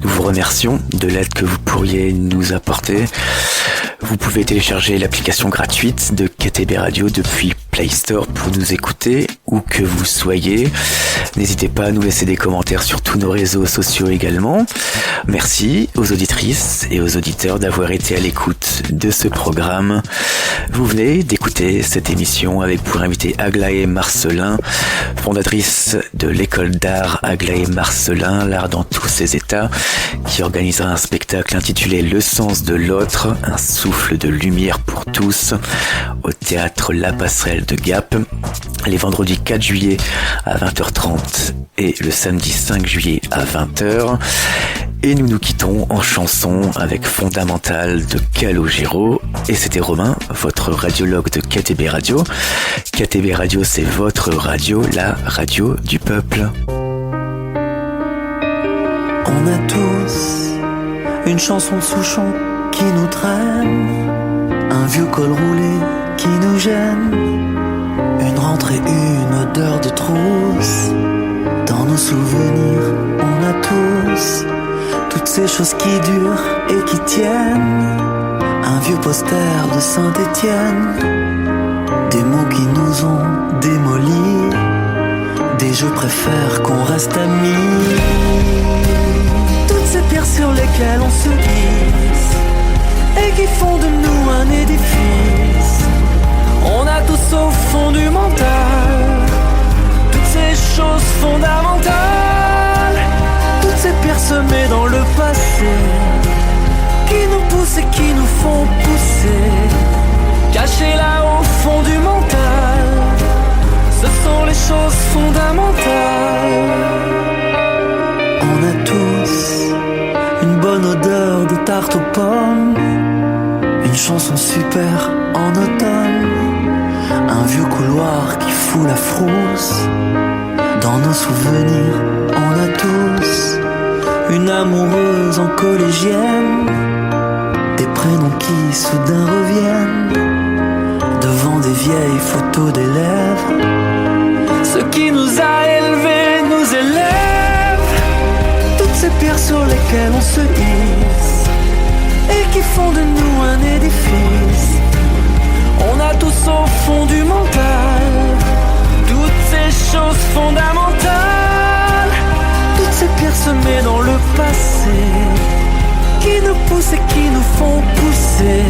[SPEAKER 1] Nous vous remercions de l'aide que vous pourriez nous apporter. Vous pouvez télécharger l'application gratuite de KTB Radio depuis Play Store pour nous écouter où que vous soyez. N'hésitez pas à nous laisser des commentaires sur tous nos réseaux sociaux également. Merci aux auditrices et aux auditeurs d'avoir été à l'écoute de ce programme. Vous venez d'écouter cette émission avec pour invité Aglaé Marcelin, fondatrice de l'école d'art Aglaé Marcelin, l'art dans tous ses états, qui organisera un spectacle intitulé Le sens de l'autre, un souffle de lumière pour tous, au théâtre La Passerelle de Gap, les vendredis 4 juillet à 20h30 et le samedi 5 juillet à 20h. Et nous nous quittons en chanson avec Fondamental de Calogero. Et c'était Romain, votre radiologue de KTB Radio. KTB Radio, c'est votre radio, la radio du peuple.
[SPEAKER 3] On a tous une chanson de Souchon qui nous traîne, un vieux col roulé qui nous gêne, une rentrée, une odeur de trousse. Dans nos souvenirs, on a tous toutes ces choses qui durent et qui tiennent, un vieux poster de Saint-Étienne, des mots qui nous ont démolis, des je préfère qu'on reste amis, toutes ces pierres sur lesquelles on se glisse et qui font de nous un édifice. On a tous au fond du mental toutes ces choses fondamentales, toutes ces pierres semées dans le passé qui nous poussent et qui nous font pousser, cachées là au fond du mental. Ce sont les choses fondamentales. On a tous une bonne odeur de tarte aux pommes, une chanson super en automne, un vieux couloir qui fout la frousse. Dans nos souvenirs, on a tous une amoureuse en collégienne, des prénoms qui soudain reviennent devant des vieilles photos d'élèves. Ce qui nous a élevés nous élève, toutes ces pierres sur lesquelles on se hisse et qui font de nous un édifice. On a tous au fond du mental toutes ces choses fondamentales, toutes ces pierres semées dans le passé qui nous nous poussent et qui nous font pousser.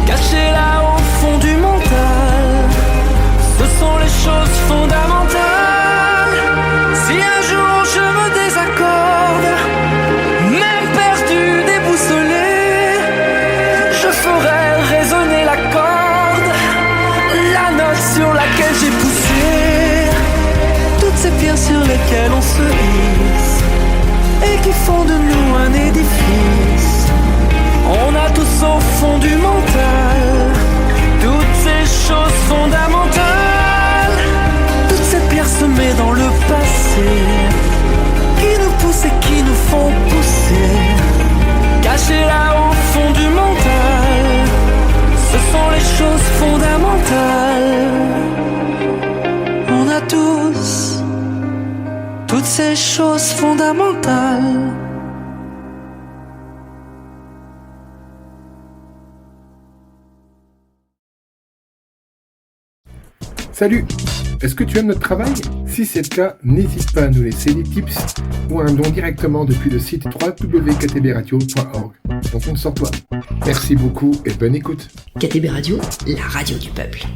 [SPEAKER 3] Cachés là au fond du mental, ce sont les choses fondamentales. Si un jour je me désaccorde, même perdu, déboussolé, je ferai résonner la corde, la note sur laquelle j'ai poussé. Toutes ces pierres sur lesquelles on se hisse et qui font de nous un édifice. On a tous au fond du mental toutes ces choses fondamentales. Toutes ces pierres semées dans le passé qui nous poussent et qui nous font pousser. Cachées là au fond du mental, ce sont les choses fondamentales. On a tous toutes ces choses fondamentales.
[SPEAKER 4] Salut! Est-ce que tu aimes notre travail? Si c'est le cas, n'hésite pas à nous laisser des tips ou un don directement depuis le site www.ktbradio.org. On compte sur toi. Merci beaucoup et bonne écoute.
[SPEAKER 5] KTB Radio, la radio du peuple.